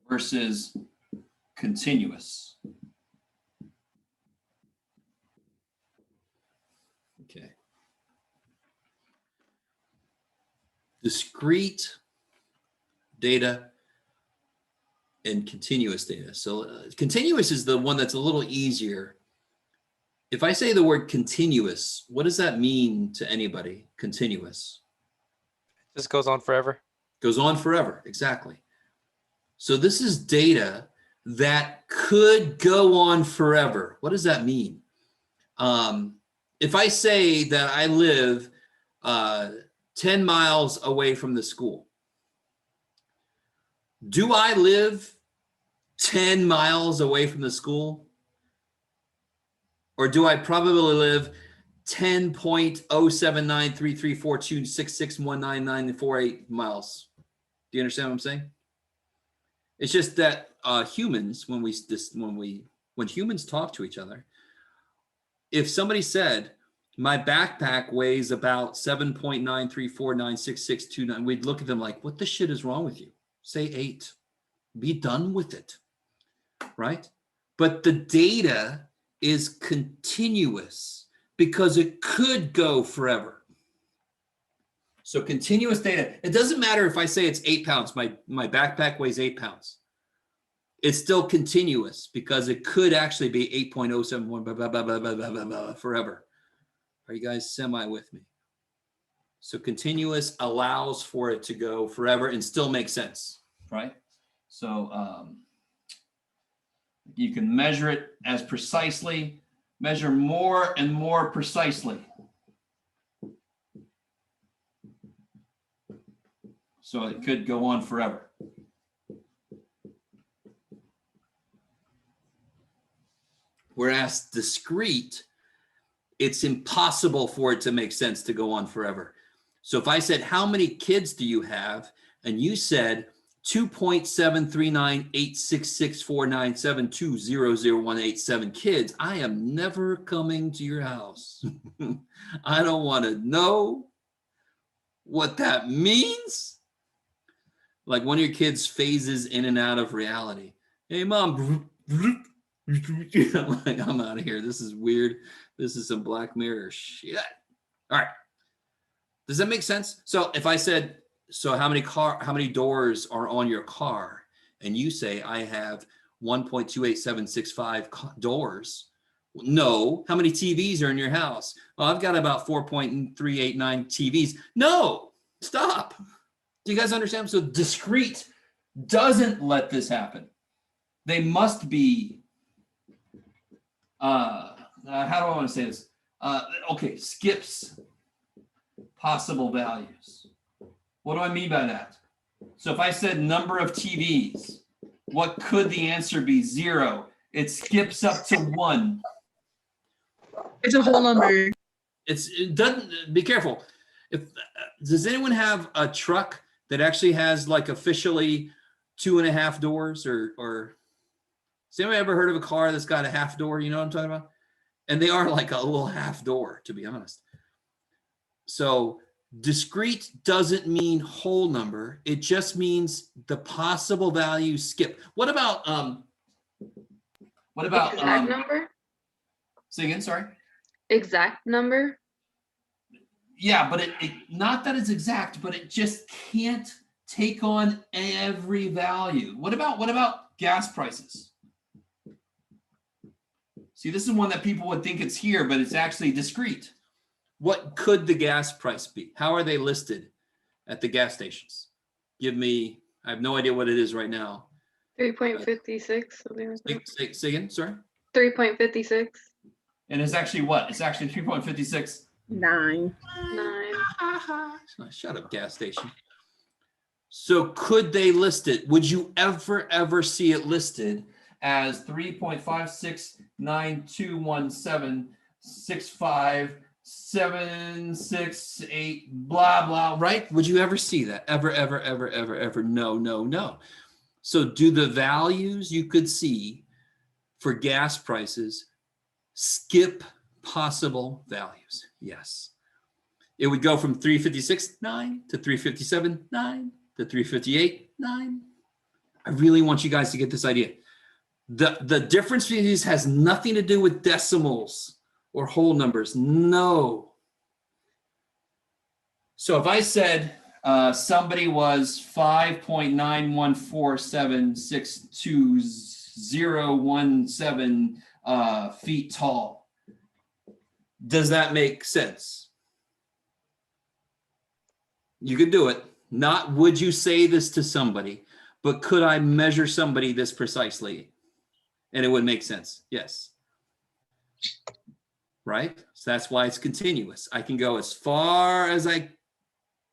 Speaker 1: versus continuous. Okay. Discrete data and continuous data. So continuous is the one that's a little easier. If I say the word continuous, what does that mean to anybody? Continuous.
Speaker 2: Just goes on forever.
Speaker 1: Goes on forever, exactly. So this is data that could go on forever. What does that mean? If I say that I live 10 miles away from the school, do I live 10 miles away from the school? Or do I probably live 10.079334266199948 miles? Do you understand what I'm saying? It's just that humans, when humans talk to each other, if somebody said, my backpack weighs about 7.934966629, we'd look at them like, what the shit is wrong with you? Say 8. Be done with it, right? But the data is continuous because it could go forever. So continuous data, it doesn't matter if I say it's 8 pounds, my backpack weighs 8 pounds. It's still continuous because it could actually be 8.071 blah, blah, blah, blah, blah, blah, blah, blah, forever. Are you guys semi with me? So continuous allows for it to go forever and still make sense, right? So you can measure it as precisely, measure more and more precisely. So it could go on forever. Whereas discrete, it's impossible for it to make sense to go on forever. So if I said, how many kids do you have? And you said 2.739866497200187 kids, I am never coming to your house. I don't want to know what that means. Like one of your kids phases in and out of reality. Hey, mom. I'm like, I'm out of here. This is weird. This is some Black Mirror shit. All right. Does that make sense? So if I said, so how many doors are on your car? And you say, I have 1.28765 doors. No. How many TVs are in your house? Well, I've got about 4.389 TVs. No, stop. Do you guys understand? So discrete doesn't let this happen. They must be, how do I want to say this? Okay, skips possible values. What do I mean by that? So if I said number of TVs, what could the answer be? 0. It skips up to 1.
Speaker 11: It's a whole number.
Speaker 1: It doesn't, be careful. Does anyone have a truck that actually has like officially 2.5 doors or has anyone ever heard of a car that's got a half door? You know what I'm talking about? And they are like a little half door, to be honest. So discrete doesn't mean whole number. It just means the possible value skip. What about
Speaker 11: exact number?
Speaker 1: Say again, sorry.
Speaker 11: Exact number?
Speaker 1: Yeah, but it not that it's exact, but it just can't take on every value. What about gas prices? See, this is one that people would think it's here, but it's actually discrete. What could the gas price be? How are they listed at the gas stations? Give me, I have no idea what it is right now.
Speaker 11: 3.56. Something like that.
Speaker 1: Say again, sorry?
Speaker 11: 3.56.
Speaker 1: And it's actually what? It's actually 3.56.
Speaker 3: 9.
Speaker 11: 9.
Speaker 1: Shut up, gas station. So could they list it? Would you ever see it listed as 3.56921765768768 blah blah, right? Would you ever see that? Ever? No. So do the values you could see for gas prices skip possible values? Yes. It would go from 356.9 to 357.9 to 358.9. I really want you guys to get this idea. The difference between these has nothing to do with decimals or whole numbers. No. So if I said somebody was 5.914762017 feet tall, does that make sense? You could do it. Not would you say this to somebody, but could I measure somebody this precisely? And it would make sense. Yes. Right? So that's why it's continuous. I can go as far as I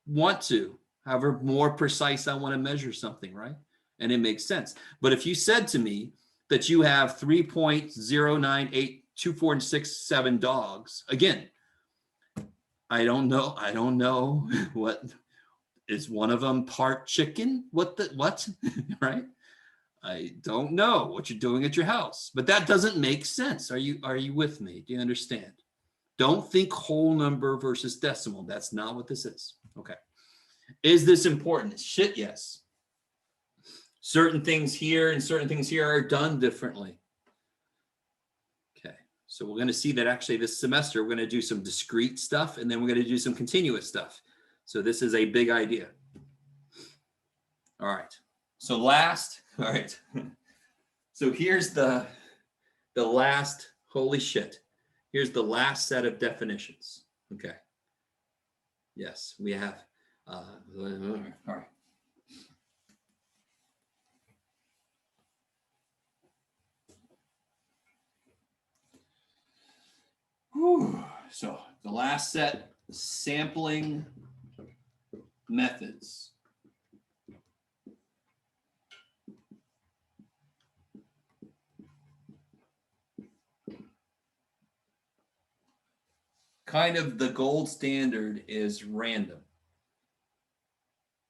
Speaker 1: want to, however more precise I want to measure something, right? And it makes sense. But if you said to me that you have 3.0982467 dogs, again, I don't know what is one of them part chicken? What? Right? I don't know what you're doing at your house, but that doesn't make sense. Are you with me? Do you understand? Don't think whole number versus decimal. That's not what this is. Okay. Is this important? Shit, yes. Certain things here and certain things here are done differently. Okay. So we're going to see that actually this semester, we're going to do some discrete stuff and then we're going to do some continuous stuff. So this is a big idea. All right. So last, all right. So here's the last, holy shit. Here's the last set of definitions. Okay. Yes, we have, all right. Whew. So the last set, sampling methods. Kind of the gold standard is random.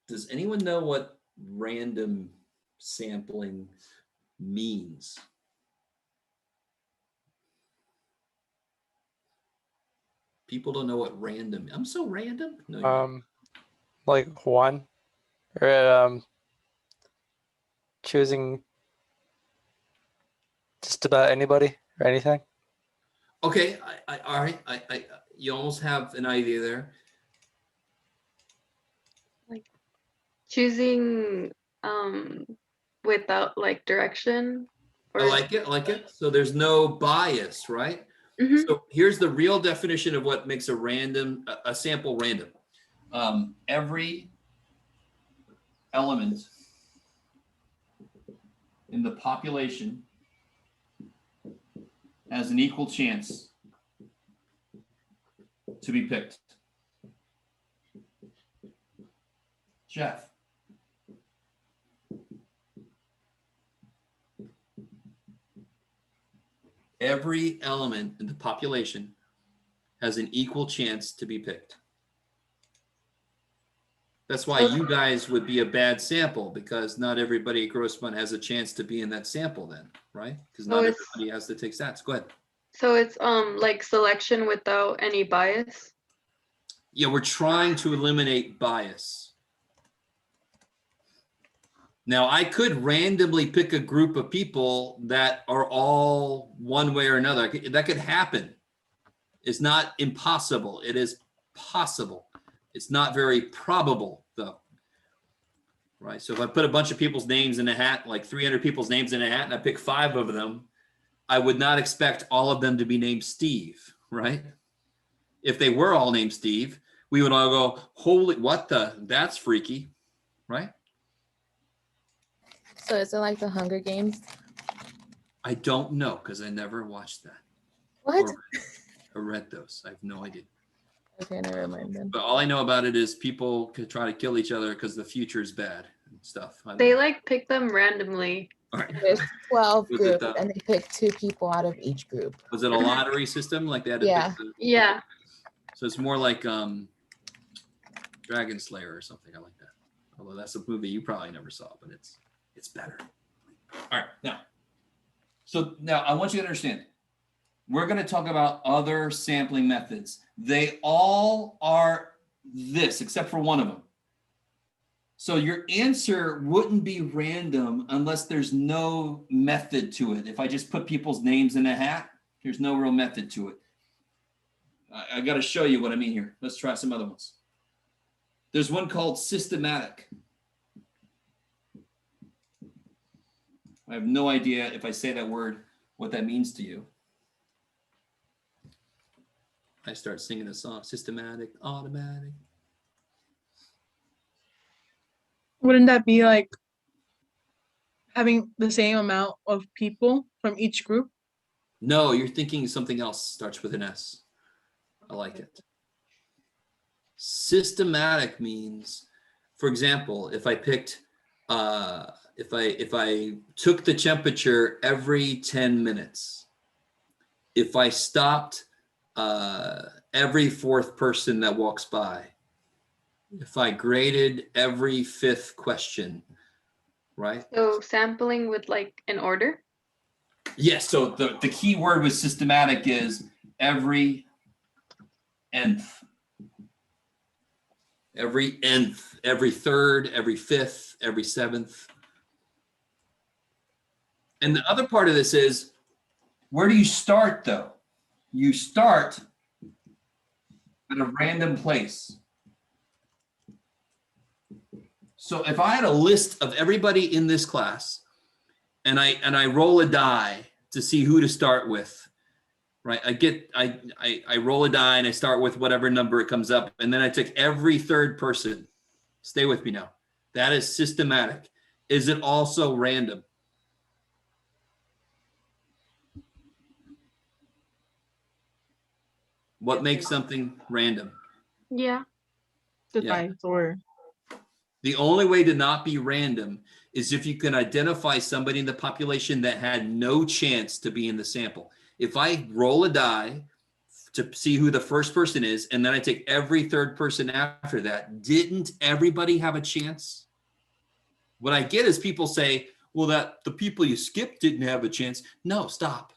Speaker 1: Does anyone know what random sampling means? People don't know what random. I'm so random. No,
Speaker 2: Like one, or choosing just about anybody or anything.
Speaker 1: okay, all right. You almost have an idea there.
Speaker 11: Like choosing without like direction.
Speaker 1: I like it. So there's no bias, right?
Speaker 11: Mhm.
Speaker 1: So here's the real definition of what makes a sample random. Every element in the population has an equal chance to be picked. Jeff. Every element in the population has an equal chance to be picked. That's why you guys would be a bad sample, because not everybody at Grossman has a chance to be in that sample then, right? Because not everybody has to take stats. Go ahead.
Speaker 11: So it's like selection without any bias.
Speaker 1: Yeah, we're trying to eliminate bias. Now, I could randomly pick a group of people that are all one way or another. That could happen. It's not impossible. It is possible. It's not very probable, though. Right? So if I put a bunch of people's names in a hat, like 300 people's names in a hat, and I pick 5 of them, I would not expect all of them to be named Steve, right? If they were all named Steve, we would all go, holy, what the, that's freaky, right?
Speaker 6: So is it like the Hunger Games?
Speaker 1: I don't know because I never watched that
Speaker 6: What?
Speaker 1: or read those. I have no idea.
Speaker 6: Okay, never mind then.
Speaker 1: But all I know about it is people could try to kill each other because the future is bad and stuff. I don't
Speaker 11: They
Speaker 1: know.
Speaker 11: like pick them randomly.
Speaker 1: All right.
Speaker 6: There's 12
Speaker 1: Was it,
Speaker 6: groups and they pick 2 people out of each group.
Speaker 1: Was it a lottery system like they had to
Speaker 6: Yeah.
Speaker 1: pick the,
Speaker 11: Yeah.
Speaker 1: so it's more like Dragon Slayer or something. I like that. Although that's a movie you probably never saw, but it's better. All right, now I want you to understand. We're going to talk about other sampling methods. They all are this, except for one of them. So your answer wouldn't be random unless there's no method to it. If I just put people's names in a hat, there's no real method to it. I got to show you what I mean here. Let's try some other ones. There's one called systematic. I have no idea if I say that word, what that means to you. I start singing a song, systematic, automatic.
Speaker 13: Wouldn't that be like having the same amount of people from each group?
Speaker 1: No, you're thinking something else starts with an S. I like it. Systematic means, for example, if I picked, if I took the temperature every 10 minutes, if I stopped every 4th person that walks by, if I graded every 5th question, right?
Speaker 11: So sampling with like an order?
Speaker 1: Yes, so the key word with systematic is every nth. Every nth, every 3rd, every 5th, every 7th. And the other part of this is, where do you start though? You start at a random place. So if I had a list of everybody in this class and I roll a die to see who to start with, right? I roll a die and I start with whatever number it comes up, and then I take every 3rd person. Stay with me now. That is systematic. Is it also random? What makes something random?
Speaker 11: Yeah.
Speaker 13: Device or
Speaker 1: The only way to not be random is if you can identify somebody in the population that had no chance to be in the sample. If I roll a die to see who the first person is, and then I take every 3rd person after that, didn't everybody have a chance? What I get is people say, well, that the people you skipped didn't have a chance. No, stop.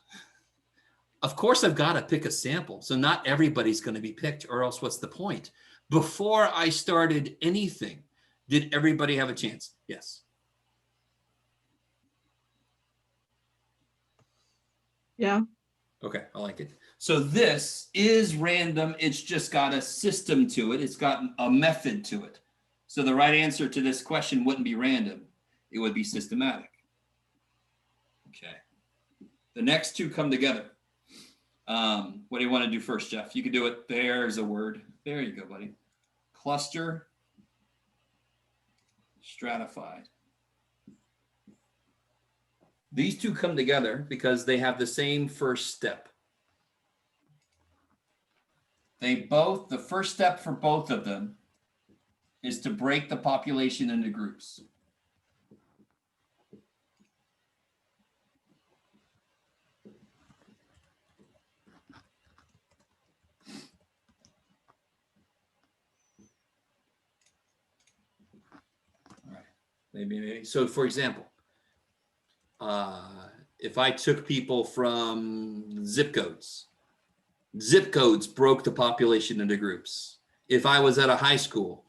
Speaker 1: Of course, I've got to pick a sample. So not everybody's going to be picked, or else what's the point? Before I started anything, did everybody have a chance? Yes.
Speaker 13: yeah.
Speaker 1: Okay, I like it. So this is random. It's just got a system to it. It's got a method to it. So the right answer to this question wouldn't be random. It would be systematic. Okay. The next two come together. What do you want to do first, Jeff? You can do it. There's a word. There you go, buddy. Cluster, stratified. These two come together because they have the same first step. The first step for both of them is to break the population into groups. All right, maybe. So for example, if I took people from zip codes broke the population into groups. If I was at a high school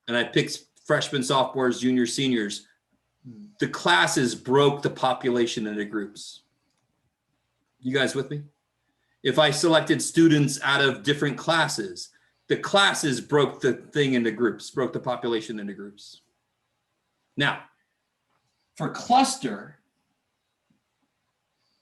Speaker 1: and I picked freshmen, sophomores, juniors, seniors, the classes broke the population into groups. You guys with me? If I selected students out of different classes, the classes broke the thing into groups, broke the population into groups. Now, for cluster,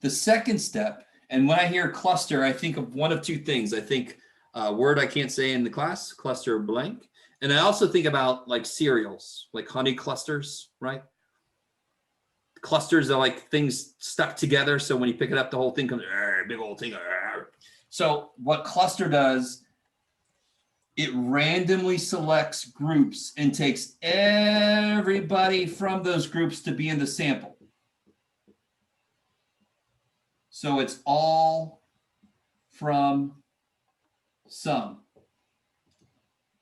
Speaker 1: The second step, and when I hear cluster, I think of one of two things. I think word I can't say in the class, cluster blank. And I also think about like cereals, like honey clusters, right? Clusters are like things stuck together. So when you pick it up, the whole thing comes, big old thing. So what cluster does, it randomly selects groups and takes everybody from those groups to be in the sample. So it's all from some.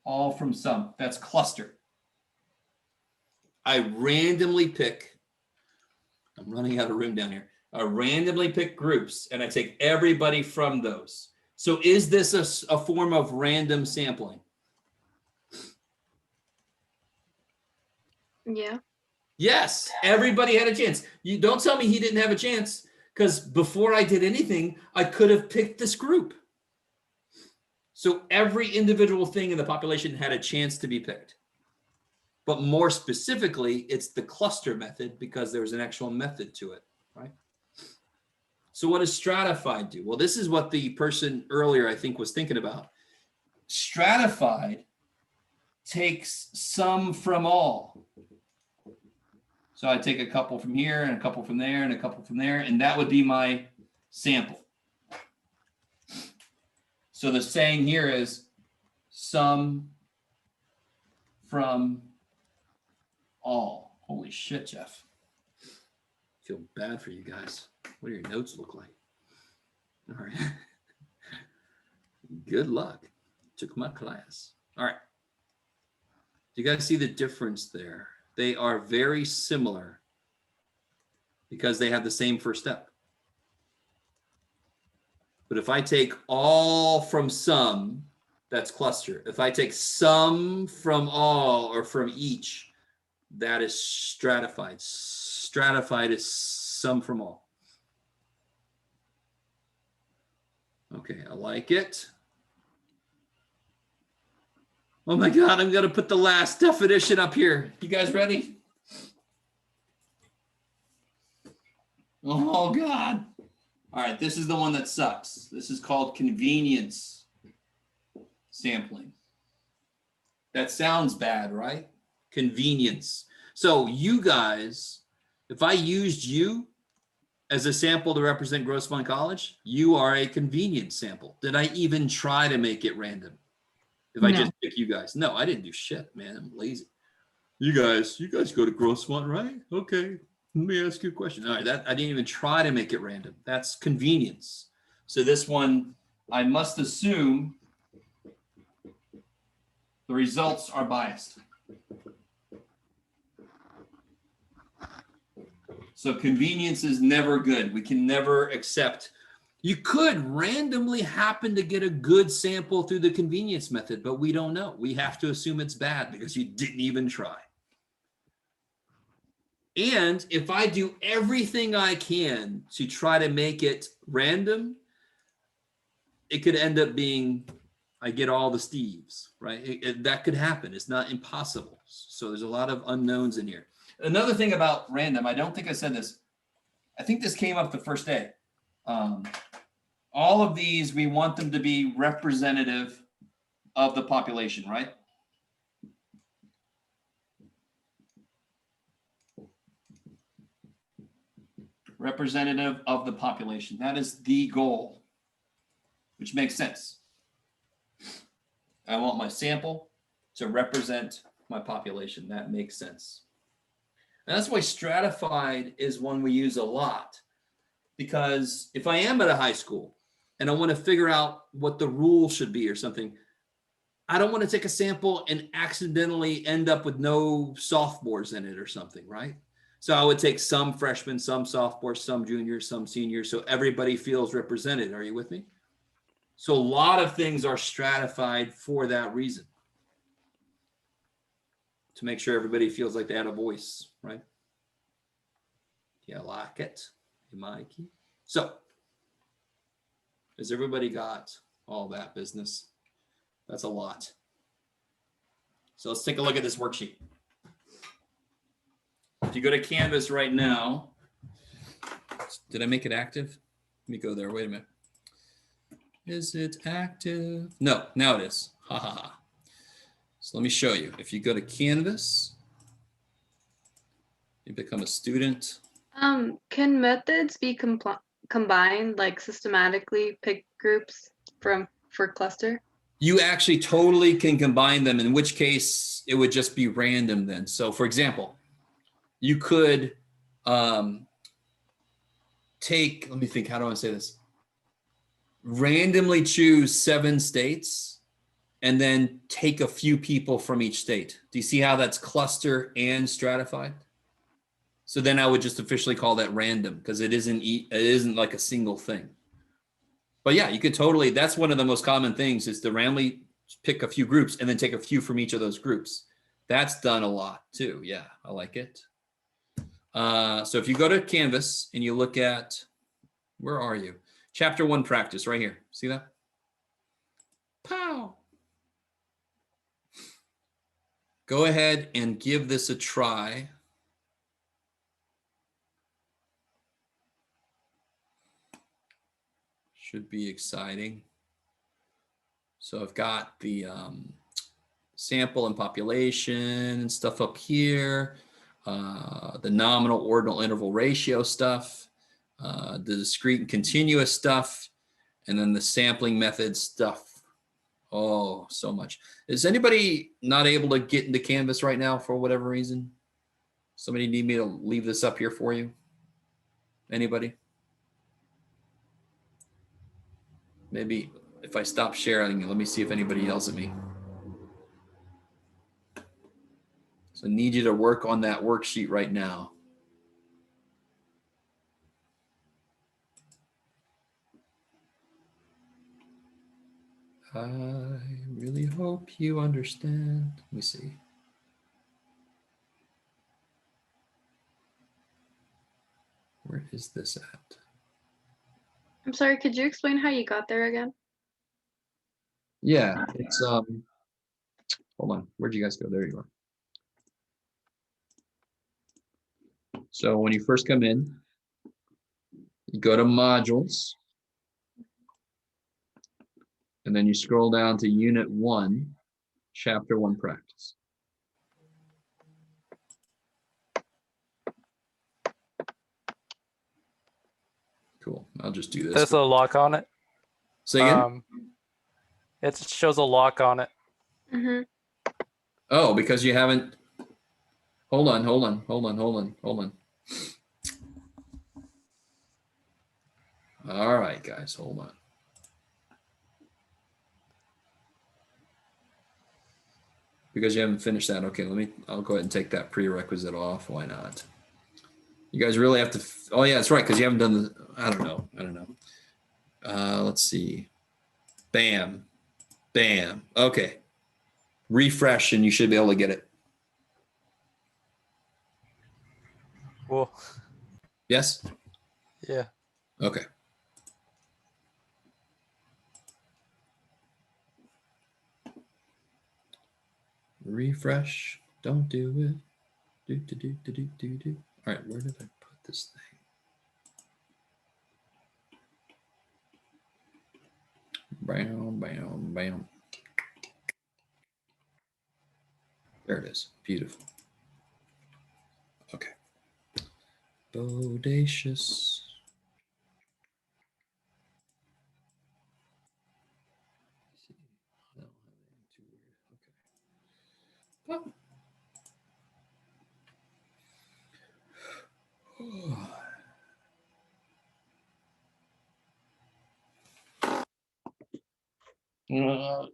Speaker 1: All from some. That's cluster. I randomly pick, I'm running out of room down here. I randomly pick groups and I take everybody from those. So is this a form of random sampling?
Speaker 11: Yeah.
Speaker 1: Yes, everybody had a chance. You don't tell me he didn't have a chance, because before I did anything, I could have picked this group. So every individual thing in the population had a chance to be picked. But more specifically, it's the cluster method because there's an actual method to it, right? So what does stratified do? Well, this is what the person earlier, I think, was thinking about. Stratified takes some from all. So I take a couple from here and a couple from there and a couple from there, and that would be my sample. So the saying here is some from all. Holy shit, Jeff. I feel bad for you guys. What do your notes look like? All right. Good luck. Took my class. All right. Do you guys see the difference there? They are very similar because they have the same first step. But if I take all from some, that's cluster. If I take some from all or from each, that is stratified. Stratified is some from all. Okay, I like it. Oh my God, I'm gonna put the last definition up here. You guys ready? Oh God. All right, this is the one that sucks. This is called convenience sampling. That sounds bad, right? Convenience. So you guys, if I used you as a sample to represent Grosse Pointe College, you are a convenience sample. Did I even try to make it random? If I just pick you guys? No, I didn't do shit, man. I'm lazy. You guys go to Grosse Pointe, right? Okay. Let me ask you a question. All right, I didn't even try to make it random. That's convenience. So this one, I must assume the results are biased. So convenience is never good. We can never accept. You could randomly happen to get a good sample through the convenience method, but we don't know. We have to assume it's bad because you didn't even try. And if I do everything I can to try to make it random, it could end up being, I get all the Steves, right? That could happen. It's not impossible. So there's a lot of unknowns in here. Another thing about random, I don't think I said this. I think this came up the first day. All of these, we want them to be representative of the population, right? Representative of the population. That is the goal, which makes sense. I want my sample to represent my population. That makes sense. And that's why stratified is one we use a lot. Because if I am at a high school and I want to figure out what the rule should be or something, I don't want to take a sample and accidentally end up with no sophomores in it or something, right? So I would take some freshmen, some sophomores, some juniors, some seniors, so everybody feels represented. Are you with me? So a lot of things are stratified for that reason. To make sure everybody feels like they had a voice, right? Yeah, like it. Mikey. So, has everybody got all that business? That's a lot. So let's take a look at this worksheet. If you go to Canvas right now, Did I make it active? Let me go there. Wait a minute. Is it active? No, now it is. Ha ha ha. So let me show you. If you go to Canvas, you become a student.
Speaker 11: Can methods be combined, like systematically pick groups for cluster?
Speaker 1: You actually totally can combine them, in which case it would just be random then. So for example, you could take, let me think, how do I say this? Randomly choose 7 states and then take a few people from each state. Do you see how that's cluster and stratified? So then I would just officially call that random because it isn't like a single thing. But yeah, you could totally, that's one of the most common things is to randomly pick a few groups and then take a few from each of those groups. That's done a lot too. Yeah, I like it. So if you go to Canvas and you look at, where are you? Chapter 1 practice right here. See that? Pow. Go ahead and give this a try. Should be exciting. So I've got the sample and population and stuff up here, the nominal ordinal interval ratio stuff, the discrete and continuous stuff, and then the sampling method stuff. Oh, so much. Is anybody not able to get into Canvas right now for whatever reason? Somebody need me to leave this up here for you? Anybody? Maybe if I stop sharing, let me see if anybody yells at me. So I need you to work on that worksheet right now. I really hope you understand. Let me see. Where is this at?
Speaker 11: I'm sorry, could you explain how you got there again?
Speaker 1: Yeah, it's hold on. Where'd you guys go? There you are. So when you first come in, you go to modules, and then you scroll down to Unit 1, Chapter 1 practice. Cool. I'll just do this.
Speaker 2: There's a lock on it.
Speaker 1: Say again?
Speaker 2: It shows a lock on it.
Speaker 11: Mm-hmm.
Speaker 1: Oh, because you haven't. Hold on. All right, guys, hold on. Because you haven't finished that. Okay, I'll go ahead and take that prerequisite off. Why not? You guys really have to, oh yeah, that's right, because you haven't done the, I don't know. Let's see. Bam. Okay. Refresh and you should be able to get it.
Speaker 2: Cool.
Speaker 1: Yes?
Speaker 2: Yeah.
Speaker 1: Okay. Refresh. Don't do it. Do. All right, where did I put this thing? Bam. There it is. Beautiful. Okay. Bodacious. Okay.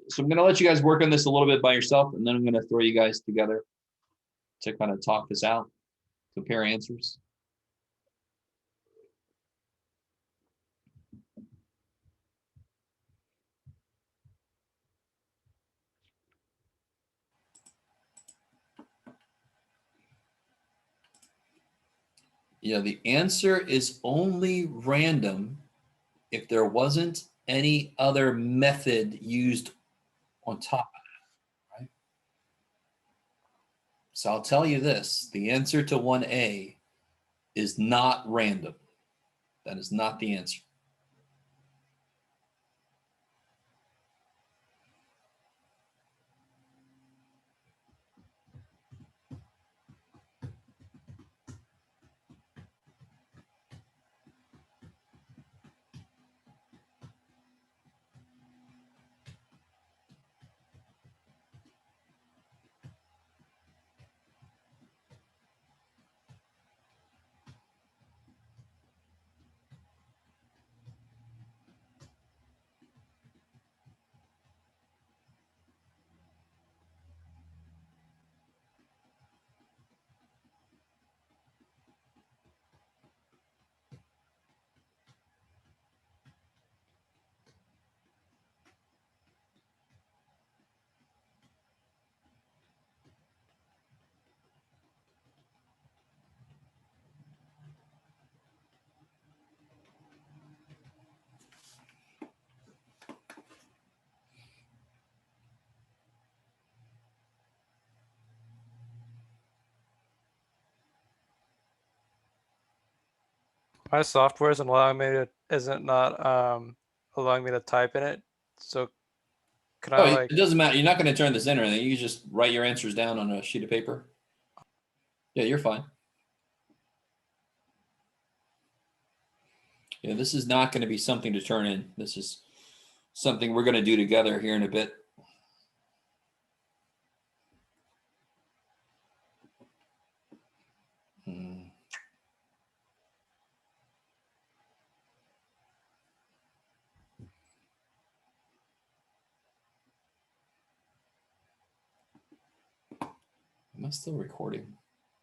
Speaker 1: So I'm going to let you guys work on this a little bit by yourself, and then I'm going to throw you guys together to kind of talk this out, compare answers. Yeah, the answer is only random if there wasn't any other method used on top of that, right? So I'll tell you this, the answer to 1A is not random. That is not the answer.
Speaker 2: My software isn't allowing me to allowing me to type in it. So can I like
Speaker 1: it doesn't matter. You're not going to turn this in or anything. You just write your answers down on a sheet of paper. Yeah, you're fine. Yeah, this is not going to be something to turn in. This is something we're going to do together here in a bit. Am I still recording?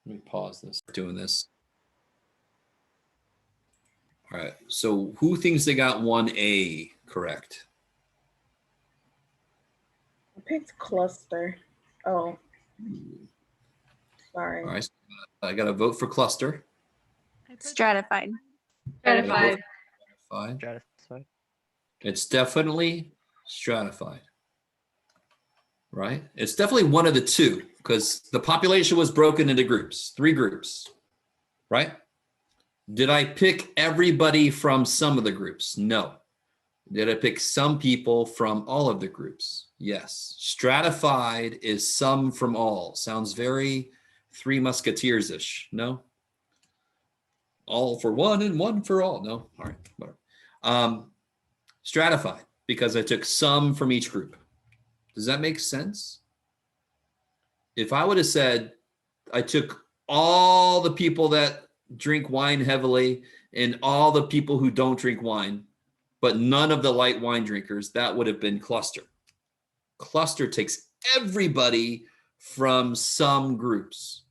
Speaker 1: Let me pause this. Doing this. All right. So who thinks they got 1A correct?
Speaker 3: I picked cluster. Oh, sorry.
Speaker 1: All right. I got to vote for cluster.
Speaker 4: Stratified.
Speaker 11: Stratified.
Speaker 8: Stratified.
Speaker 1: It's definitely stratified. Right? It's definitely one of the two because the population was broken into groups, 3 groups, right? Did I pick everybody from some of the groups? No. Did I pick some people from all of the groups? Yes. Stratified is some from all. Sounds very Three Musketeers-ish, no? All for one and one for all. No? All right, whatever. Stratified because I took some from each group. Does that make sense? If I would have said I took all the people that drink wine heavily and all the people who don't drink wine, but none of the light wine drinkers, that would have been cluster. Cluster takes everybody from some groups.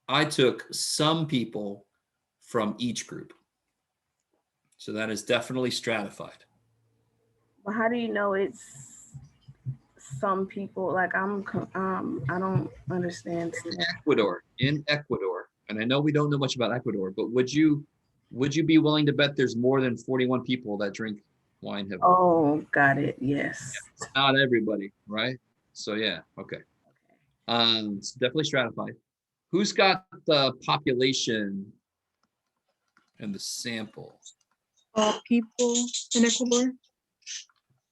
Speaker 1: I took some people from each group. So that is definitely stratified.
Speaker 3: But how do you know it's some people? Like I don't understand.
Speaker 1: In Ecuador, and I know we don't know much about Ecuador, but would you be willing to bet there's more than 41 people that drink wine heavily?
Speaker 3: Oh, got it. Yes.
Speaker 1: Yeah, not everybody, right? So yeah, okay. It's definitely stratified. Who's got the population and the sample?
Speaker 13: All people in Ecuador.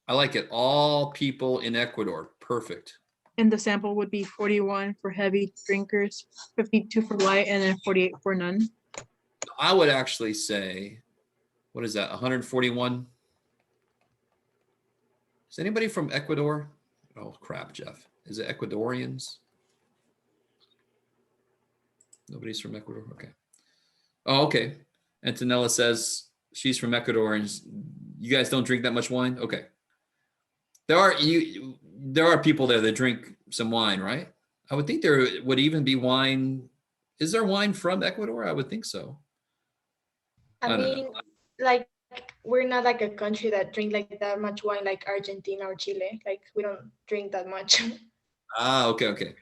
Speaker 1: I like it. All people in Ecuador. Perfect.
Speaker 13: And the sample would be 41 for heavy drinkers, 52 for light, and then 48 for none.
Speaker 1: I would actually say, what is that, 141? Is anybody from Ecuador? Oh, crap, Jeff. Is it Ecuadorians? Nobody's from Ecuador? Okay. Oh, okay. Antonella says she's from Ecuador and you guys don't drink that much wine? Okay. There are people there that drink some wine, right? I would think there would even be wine. Is there wine from Ecuador? I would think so.
Speaker 14: I mean, like we're not like a country that drink like that much wine like Argentina or Chile. Like we don't drink that much.
Speaker 1: Ah, okay.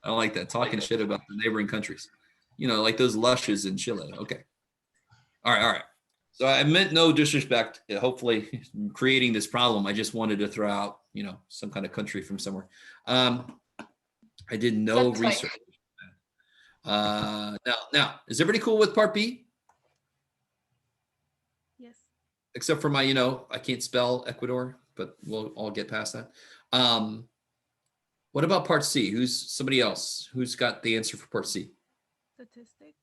Speaker 1: I like that. Talking shit about the neighboring countries. You know, like those lushes in Chile. Okay. All right. So I meant no disrespect. Hopefully creating this problem, I just wanted to throw out, some kind of country from somewhere. I did no research. Now, is everybody cool with part B? except for my, I can't spell Ecuador, but we'll all get past that. What about part C? Who's somebody else? Who's got the answer for part C?
Speaker 13: Statistic.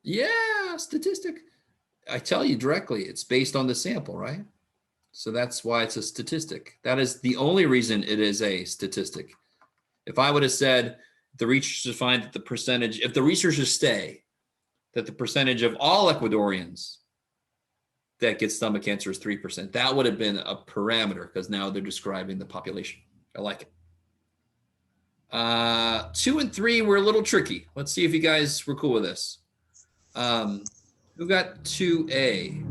Speaker 1: Yeah, statistic. I tell you directly, it's based on the sample, right? So that's why it's a statistic. That is the only reason it is a statistic. If I would have said the researchers find that the percentage, if the researchers say that the percentage of all Ecuadorians that get stomach cancer is 3%, that would have been a parameter because now they're describing the population. I like it. 2 and 3 were a little tricky. Let's see if you guys were cool with this. Who got 2A?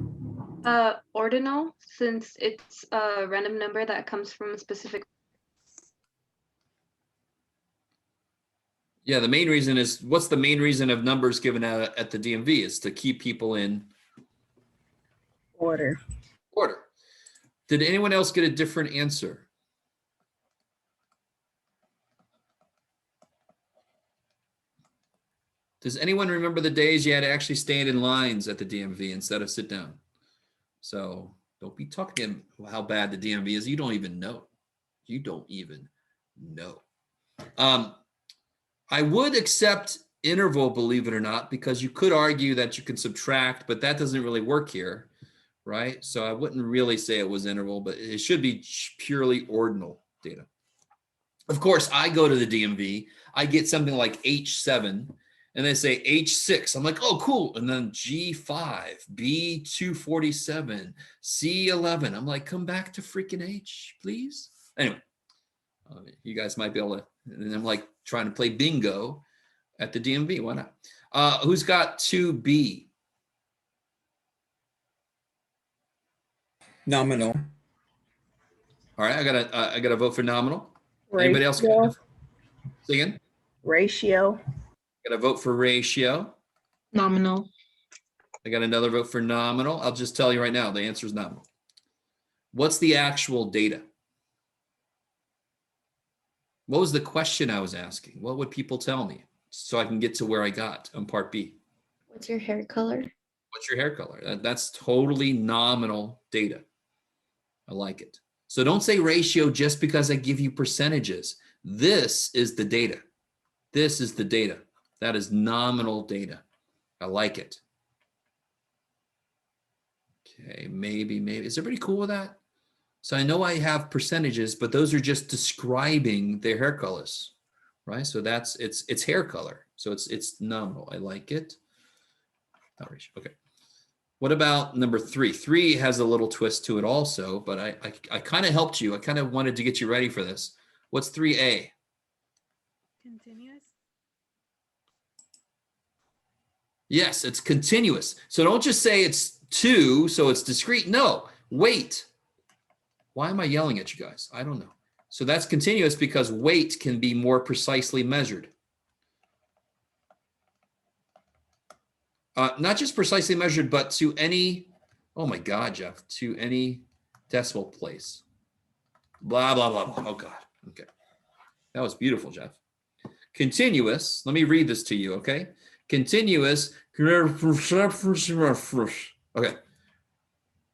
Speaker 11: Ordinal, since it's a random number that comes from a specific.
Speaker 1: Yeah, the main reason is, what's the main reason of numbers given out at the DMV? Is to keep people in
Speaker 3: Order.
Speaker 1: Did anyone else get a different answer? Does anyone remember the days you had to actually stand in lines at the DMV instead of sit down? So don't be talking how bad the DMV is. You don't even know. You don't even know. I would accept interval, believe it or not, because you could argue that you can subtract, but that doesn't really work here, right? So I wouldn't really say it was interval, but it should be purely ordinal data. Of course, I go to the DMV, I get something like H7, and they say H6. I'm like, oh, cool. And then G5, B247, C11. I'm like, come back to freaking H, please. Anyway, you guys might be able to, and I'm like trying to play bingo at the DMV. Why not? Who's got 2B?
Speaker 7: Nominal.
Speaker 1: All right, I gotta vote for nominal. Anybody else? Say again?
Speaker 3: Ratio.
Speaker 1: Got a vote for ratio.
Speaker 13: Nominal.
Speaker 1: I got another vote for nominal. I'll just tell you right now, the answer is nominal. What's the actual data? What was the question I was asking? What would people tell me so I can get to where I got on part B?
Speaker 4: What's your hair color?
Speaker 1: What's your hair color? That's totally nominal data. I like it. So don't say ratio just because I give you percentages. This is the data. This is the data. That is nominal data. I like it. Okay, maybe. Is everybody cool with that? So I know I have percentages, but those are just describing their hair colors, right? So it's hair color. So it's nominal. I like it. Not ratio. Okay. What about number 3? 3 has a little twist to it also, but I kind of helped you. I kind of wanted to get you ready for this. What's 3A?
Speaker 13: Continuous.
Speaker 1: Yes, it's continuous. So don't just say it's 2, so it's discrete. No, wait. Why am I yelling at you guys? I don't know. So that's continuous because weight can be more precisely measured. Not just precisely measured, but to any, oh my God, Jeff, to any decimal place. Blah, blah, blah, blah. Oh God. Okay. That was beautiful, Jeff. Continuous. Let me read this to you, okay? Continuous. Okay.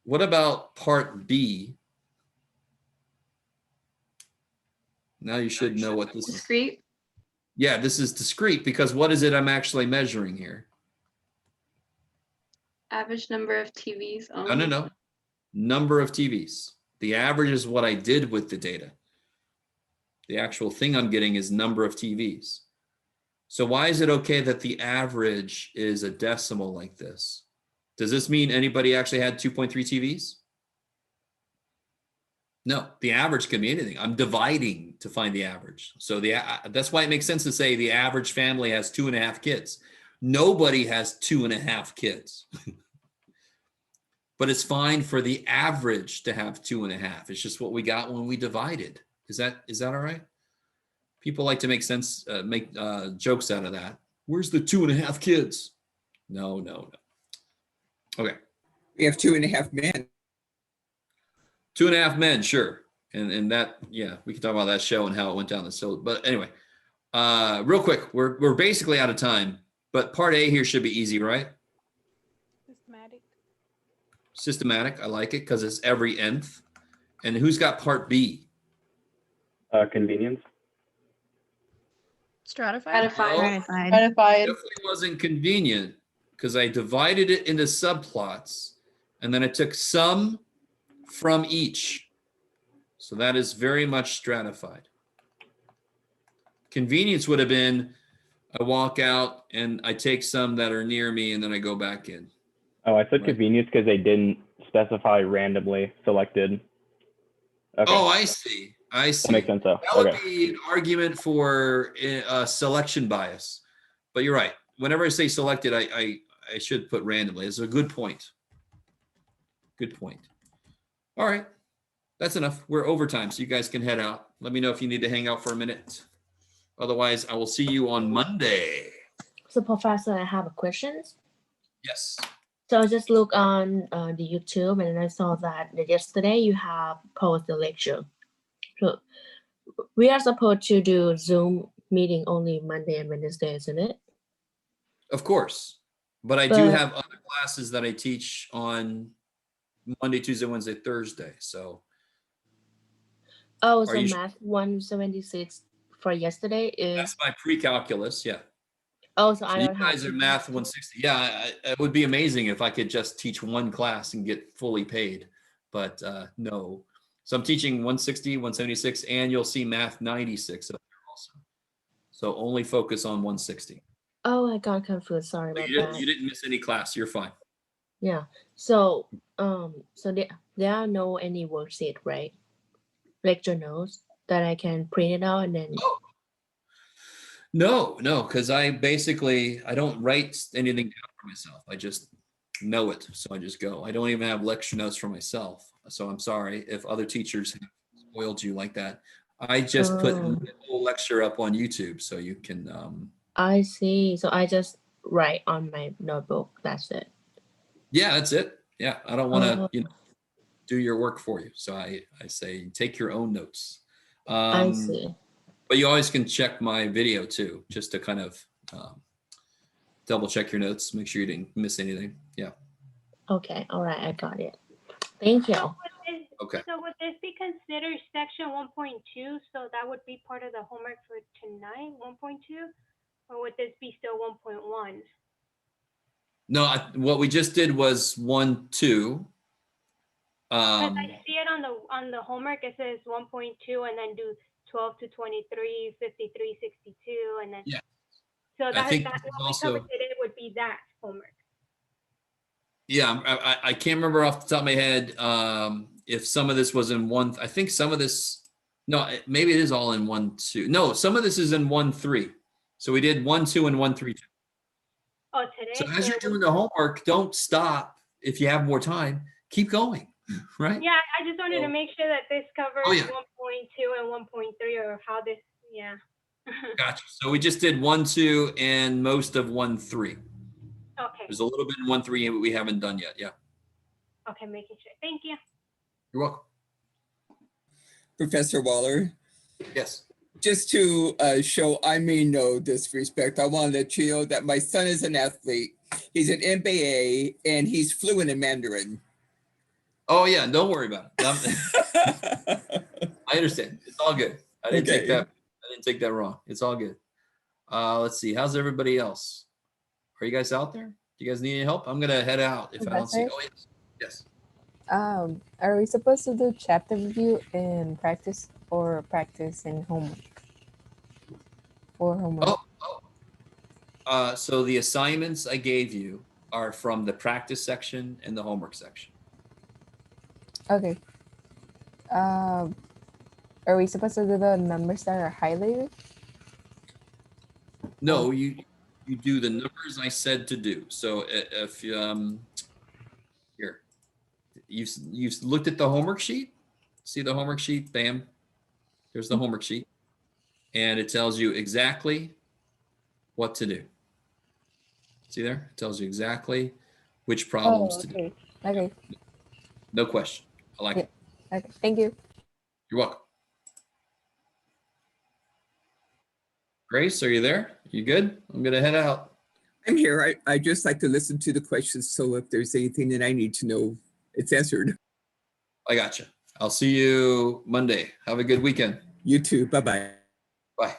Speaker 1: What about part B? Now you should know what this is.
Speaker 11: Discrete.
Speaker 1: Yeah, this is discrete because what is it I'm actually measuring here?
Speaker 11: Average number of TVs.
Speaker 1: No. Number of TVs. The average is what I did with the data. The actual thing I'm getting is number of TVs. So why is it okay that the average is a decimal like this? Does this mean anybody actually had 2.3 TVs? No, the average can be anything. I'm dividing to find the average. So that's why it makes sense to say the average family has 2.5 kids. Nobody has 2.5 kids. But it's fine for the average to have 2.5. It's just what we got when we divided. Is that all right? People like to make jokes out of that. Where's the 2.5 kids? No. Okay.
Speaker 7: We have 2.5 men.
Speaker 1: 2.5 men, sure. And that, yeah, we can talk about that show and how it went down. So, but anyway, real quick, we're basically out of time, but part A here should be easy, right?
Speaker 15: Systematic.
Speaker 1: Systematic, I like it because it's every nth. And who's got part B?
Speaker 9: Convenience.
Speaker 15: Stratified.
Speaker 11: Stratified.
Speaker 13: Stratified.
Speaker 1: Definitely wasn't convenient because I divided it into subplots and then I took some from each. So that is very much stratified. Convenience would have been I walk out and I take some that are near me and then I go back in.
Speaker 9: Oh, I said
Speaker 1: Right.
Speaker 9: convenience because they didn't specify randomly selected. Okay.
Speaker 1: Oh, I see. I see.
Speaker 9: That makes sense though.
Speaker 1: That would
Speaker 9: Okay.
Speaker 1: be an argument for selection bias. But you're right. Whenever I say selected, I should put randomly. It's a good point. Good point. All right. That's enough. We're overtime, so you guys can head out. Let me know if you need to hang out for a minute. Otherwise, I will see you on Monday.
Speaker 16: So, Professor, I have a question.
Speaker 1: Yes.
Speaker 16: So I just look on the YouTube and I saw that yesterday you have posted the lecture. So we are supposed to do Zoom meeting only Monday and Wednesday, isn't it?
Speaker 1: Of course. But I do
Speaker 16: But-
Speaker 1: have other classes that I teach on Monday, Tuesday, Wednesday, Thursday. So
Speaker 16: Oh,
Speaker 1: Are
Speaker 16: so
Speaker 1: you-
Speaker 16: math 176 for yesterday is,
Speaker 1: that's my pre-calculus. Yeah.
Speaker 16: oh, so
Speaker 1: So
Speaker 16: I
Speaker 1: you
Speaker 16: don't have
Speaker 1: guys
Speaker 16: to
Speaker 1: are
Speaker 16: do-
Speaker 1: math 160. Yeah, it would be amazing if I could just teach one class and get fully paid, but no. So I'm teaching 160, 176, and you'll see math 96 up there also. So only focus on 160.
Speaker 16: Oh, I got confused. Sorry
Speaker 1: But
Speaker 16: about
Speaker 1: you
Speaker 16: that.
Speaker 1: didn't miss any class. You're fine.
Speaker 16: Yeah. So so there are no any worksheet, right? Lecture notes that I can print it out and then
Speaker 1: No, because I don't write anything down for myself. I just know it. So I just go. I don't even have lecture notes for myself. So I'm sorry if other teachers have spoiled you like that. I just put
Speaker 16: Oh.
Speaker 1: the whole lecture up on YouTube so you can
Speaker 16: I see. So I just write on my notebook. That's it.
Speaker 1: yeah, that's it. Yeah. I don't want to,
Speaker 16: Oh.
Speaker 1: do your work for you. So I say take your own notes.
Speaker 16: I see.
Speaker 1: But you always can check my video too, just to kind of double check your notes, make sure you didn't miss anything. Yeah.
Speaker 16: Okay. All right. I got it. Thank you.
Speaker 1: Okay.
Speaker 17: So would this be considered section 1.2? So that would be part of the homework for tonight, 1.2? Or would this be still 1.1?
Speaker 1: No, what we just did was 1, 2.
Speaker 17: Because I see it on the homework, it says 1.2 and then do 12 to 23, 53, 62, and then.
Speaker 1: Yeah.
Speaker 17: So
Speaker 1: I
Speaker 17: that
Speaker 1: think
Speaker 17: what
Speaker 1: this is
Speaker 17: we
Speaker 1: also-
Speaker 17: covered today would be that homework.
Speaker 1: Yeah, I can't remember off the top of my head if some of this was in 1. I think some of this, no, maybe it is all in 1, 2. No, some of this is in 1, 3. So we did 1, 2, and 1, 3.
Speaker 17: Oh, today.
Speaker 1: So as you're doing the homework, don't stop. If you have more time, keep going, right?
Speaker 17: Yeah, I just wanted to make sure that this covers
Speaker 1: Oh, yeah.
Speaker 17: 1.2 and 1.3 or how this, yeah.
Speaker 1: Gotcha. So we just did 1, 2, and most of 1, 3.
Speaker 17: Okay,
Speaker 1: There's a little bit in 1, 3 we haven't done yet. Yeah.
Speaker 17: okay, making sure. Thank you.
Speaker 1: You're welcome.
Speaker 7: Professor Waller,
Speaker 1: Yes.
Speaker 7: just to show I mean no disrespect, I want to let you know that my son is an athlete. He's an MBA and he's fluent in Mandarin.
Speaker 1: Oh yeah, don't worry about it. I understand. It's all good. I didn't take
Speaker 7: Okay.
Speaker 1: that. I didn't take that wrong. It's all good. Let's see. How's everybody else? Are you guys out there? Do you guys need any help? I'm gonna head out if I don't see.
Speaker 6: Professor?
Speaker 1: Oh yes. Yes.
Speaker 6: Are we supposed to do chapter review in practice or practice and homework? For homework.
Speaker 1: So the assignments I gave you are from the practice section and the homework section.
Speaker 6: Okay. Are we supposed to do the numbers that are highlighted?
Speaker 1: No, you do the numbers I said to do. So if here, you've looked at the homework sheet. See the homework sheet? Bam. There's the homework sheet, and it tells you exactly what to do. See there? It tells you exactly which problems to do.
Speaker 6: Okay. Okay.
Speaker 1: No question. I like it.
Speaker 6: Okay. Thank you.
Speaker 1: You're welcome. Grace, are you there? You good? I'm gonna head out.
Speaker 7: I'm here. I just like to listen to the questions. So if there's anything that I need to know, it's answered.
Speaker 1: I gotcha. I'll see you Monday. Have a good weekend.
Speaker 7: You too. Bye-bye.
Speaker 1: Bye.